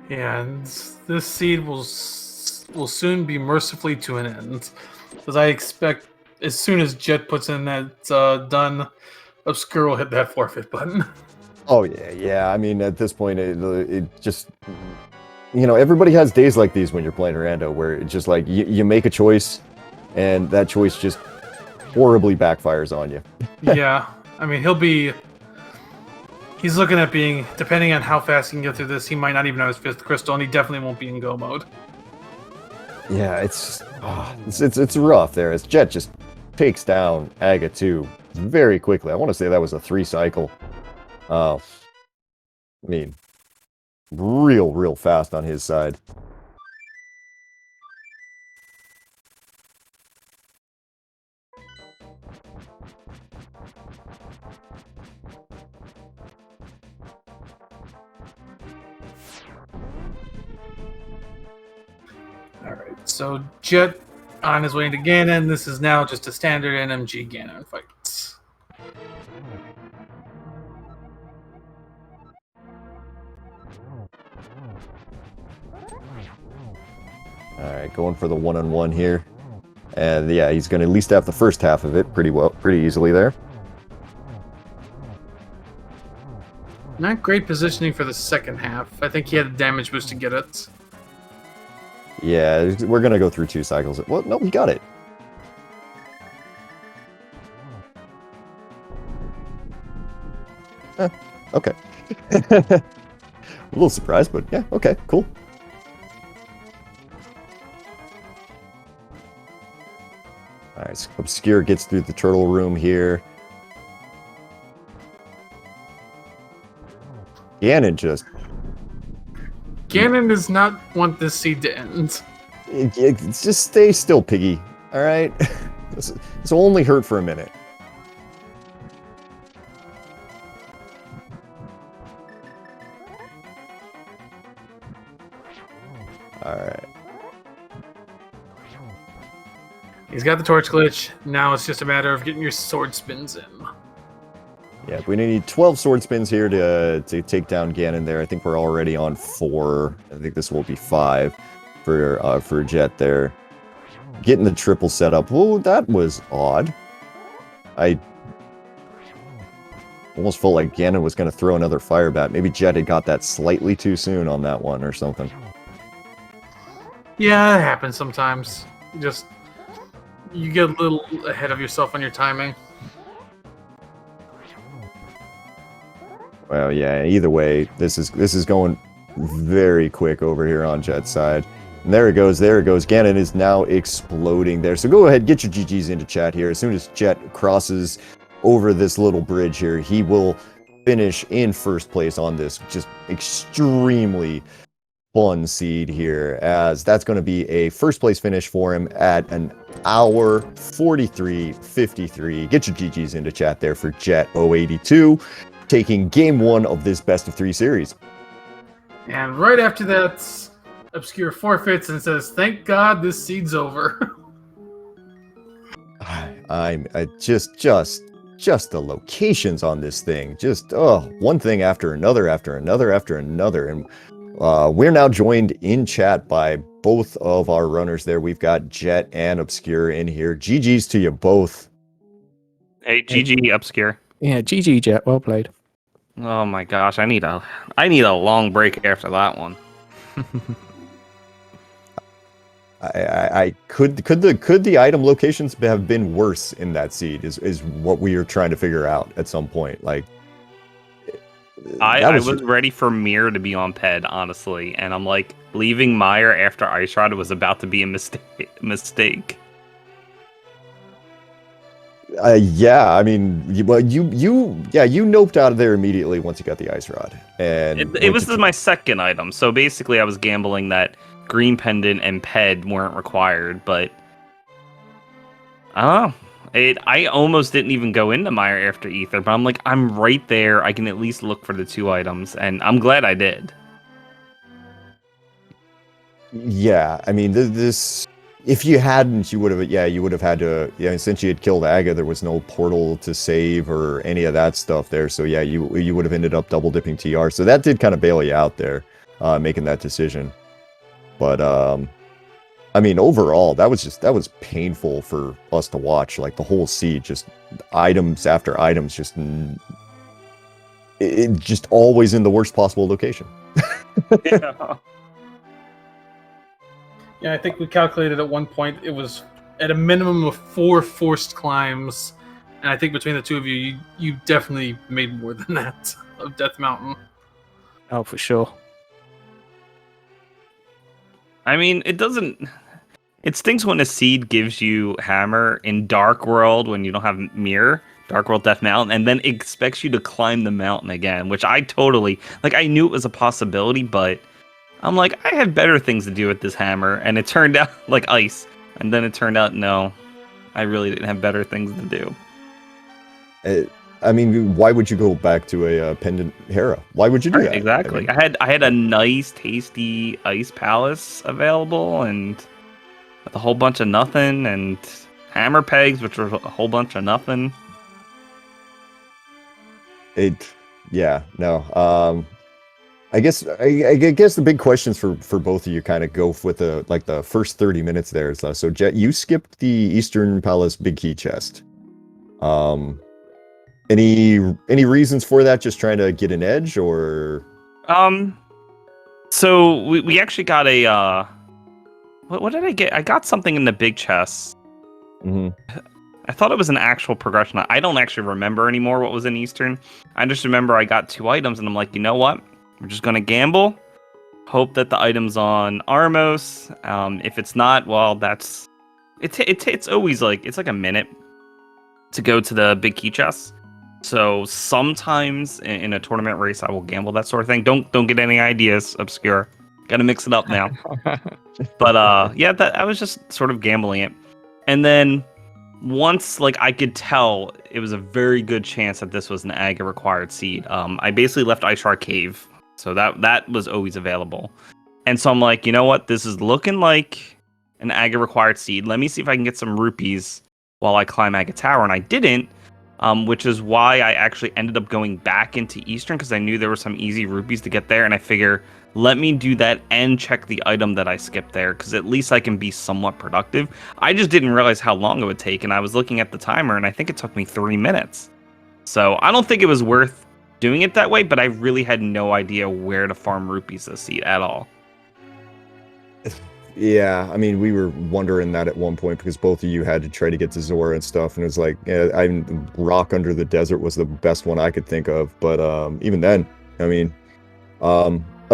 Yeah, and this seed will soon be mercifully to an end. Because I expect as soon as Jet puts in that done, Obscure will hit that forfeit button. Oh yeah, I mean, at this point, it just... You know, everybody has days like these when you're playing Rando, where it's just like, you make a choice, and that choice just horribly backfires on you. Yeah, I mean, he's looking at being, depending on how fast he can get through this, he might not even have his 5th crystal, and he definitely won't be in go mode. Yeah, it's rough there, as Jet just takes down Aga 2 very quickly. I want to say that was a 3 cycle. I mean... real fast on his side. Alright, so Jet on his way to Ganon. This is now just a standard NMG Ganon fight. Alright, going for the one-on-one here. And yeah, he's going to at least have the first half of it pretty easily there. Not great positioning for the second half. I think he had a damage boost to get it. Yeah, we're going to go through 2 cycles. Well, no, we got it. Okay. A little surprised, but yeah, okay, cool. Alright, so Obscure gets through the turtle room here. Ganon does not want this seed to end. Just stay still, piggy. Alright? This will only hurt for a minute. Alright. He's got the torch glitch. Now it's just a matter of getting your sword spins in. Yeah, we need 12 sword spins here to take down Ganon there. I think we're already on 4. I think this will be 5 for Jet there. Getting the triple setup. Whoa, that was odd. I almost felt like Ganon was going to throw another fire bat. Maybe Jet had got that slightly too soon on that one or something. Yeah, it happens sometimes. You get a little ahead of yourself on your timing. Well, yeah, either way, this is going very quick over here on Jet's side. And there it goes, there it goes. Ganon is now exploding there. So go ahead, get your GGs into chat here. As soon as Jet crosses over this little bridge here, he will finish in first place on this just extremely fun seed here, as that's going to be a first place finish for him at an hour 43:53. Get your GGs into chat there for Jet082, taking game 1 of this best of 3 series. And right after that, Obscure forfeits and says, "Thank God this seed's over." I just the locations on this thing, just one thing after another, and we're now joined in chat by both of our runners there. We've got Jet and Obscure in here. GG's to you both. Hey, GG, Obscure. Yeah, GG, Jet. Well played. Oh my gosh, I need a long break after that one. Could the item locations have been worse in that seed is what we are trying to figure out at some point. Like, I was ready for Mir to be on Ped, honestly, and I'm like, leaving Meyer after Ice Rod was about to be a mistake. Yeah, I mean, you noped out of there immediately once you got the Ice Rod, and it was my second item. So basically, I was gambling that Green Pendant and Ped weren't required, but I don't know. I almost didn't even go into Meyer after Ether, but I'm like, I'm right there. I can at least look for the 2 items, and I'm glad I did. Yeah, I mean, this. If you hadn't, you would have had to. Yeah, since you had killed Aga, there was no portal to save or any of that stuff there. So yeah, you would have ended up double dipping TR. So that did kind of bail you out there, making that decision. But I mean, overall, that was painful for us to watch. Like the whole seed, just items after items, just always in the worst possible location. Yeah. Yeah, I think we calculated at one point it was at a minimum of 4 forced climbs, and I think between the two of you definitely made more than that of Death Mountain. Oh, for sure. I mean, it stinks when a seed gives you hammer in Dark World when you don't have mirror, Dark World Death Mountain, and then expects you to climb the mountain again, which I totally, like, I knew it was a possibility, but I'm like, I had better things to do with this hammer, and it turned out like ice, and then it turned out, no, I really didn't have better things to do. I mean, why would you go back to a pendant Hera? Why would you do that? Exactly. I mean, I had a nice, tasty ice palace available, and with a whole bunch of nothing, and hammer pegs, which were a whole bunch of nothing. I guess the big questions for both of you kind of go with the first 30 minutes there. So Jet, you skipped the Eastern Palace big key chest. Any reasons for that? Just trying to get an edge, or? So we actually got a what did I get? I got something in the big chest. Mm-hmm. I thought it was an actual progression. I don't actually remember anymore what was in Eastern. I just remember I got 2 items, and I'm like, you know what? We're just gonna gamble. Hope that the item's on Armos. If it's not, well, it's always like it's like a minute to go to the big key chest. So sometimes in a tournament race, I will gamble that sort of thing. Don't get any ideas, Obscure. Got to mix it up now. But yeah, I was just sort of gambling it, and then once like I could tell, it was a very good chance that this was an Aga required seed. I basically left Ice Shark Cave, so that was always available, and so I'm like, you know what, this is looking like an Aga required seed. Let me see if I can get some rupees while I climb Aga Tower, and I didn't. Which is why I actually ended up going back into Eastern, because I knew there were some easy rupees to get there, and I figure, let me do that and check the item that I skipped there, because at least I can be somewhat productive. I just didn't realize how long it would take, and I was looking at the timer, and I think it took me 3 minutes. So I don't think it was worth doing it that way, but I really had no idea where to farm rupees this seed at all. Yeah, I mean, we were wondering that at one point, because both of you had to try to get to Zora and stuff, and it was like, Rock Under the Desert was the best one I could think of, but even then, I mean,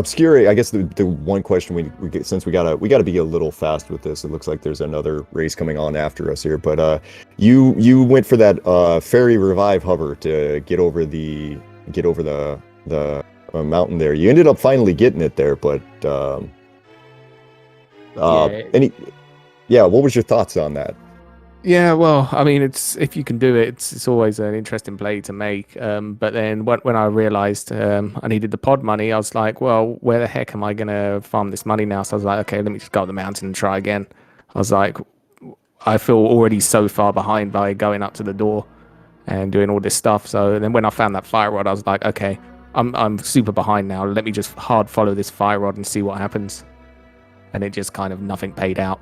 Obscure, I guess the one question we get, since we gotta be a little fast with this. It looks like there's another race coming on after us here, but you went for that fairy revive hover to get over the mountain there. You ended up finally getting it there, but what was your thoughts on that? Yeah, well, I mean, it's if you can do it, it's always an interesting play to make. But then when I realized I needed the pod money, I was like, well, where the heck am I gonna farm this money now? So I was like, okay, let me just go up the mountain and try again. I was like, I feel already so far behind by going up to the door and doing all this stuff. So then when I found that fire rod, I was like, okay, I'm super behind now. Let me just hard follow this fire rod and see what happens. And it just kind of nothing paid out.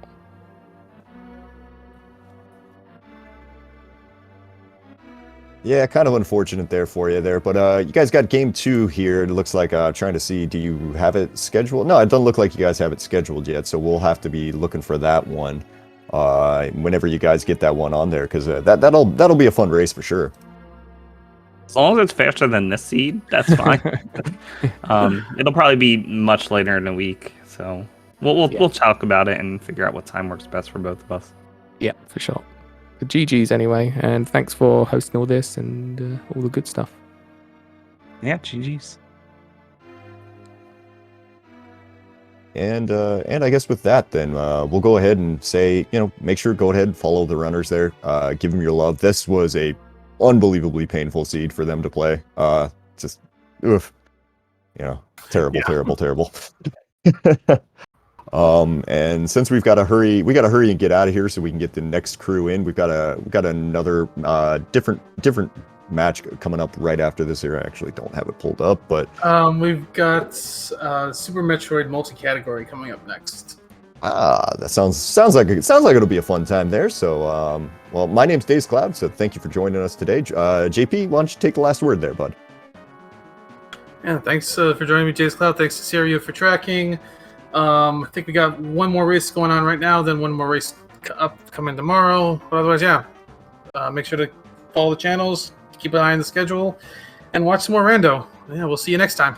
Yeah, kind of unfortunate there for you there, but you guys got game 2 here. It looks like trying to see, do you have it scheduled? No, it doesn't look like you guys have it scheduled yet, so we'll have to be looking for that one whenever you guys get that one on there, because that'll be a fun race for sure. As long as it's faster than this seed, that's fine. It'll probably be much later in the week, so we'll talk about it and figure out what time works best for both of us. Yeah, for sure. But GG's anyway, and thanks for hosting all this and all the good stuff. Yeah, GG's. And I guess with that, then we'll go ahead and say, make sure go ahead and follow the runners there. Give them your love. This was a unbelievably painful seed for them to play. Just, oof, terrible, terrible. And since we gotta hurry and get out of here so we can get the next crew in. We've got another different match coming up right after this here. I actually don't have it pulled up, but we've got Super Metroid multi-category coming up next. That sounds like it'll be a fun time there. So well, my name's Days Cloud, so thank you for joining us today. JP, why don't you take the last word there, bud? Yeah, thanks for joining me, Days Cloud. Thanks to Serio for tracking. I think we got one more race going on right now, then one more race coming tomorrow. But otherwise, make sure to follow the channels, keep an eye on the schedule, and watch some more Rando. Yeah, we'll see you next time.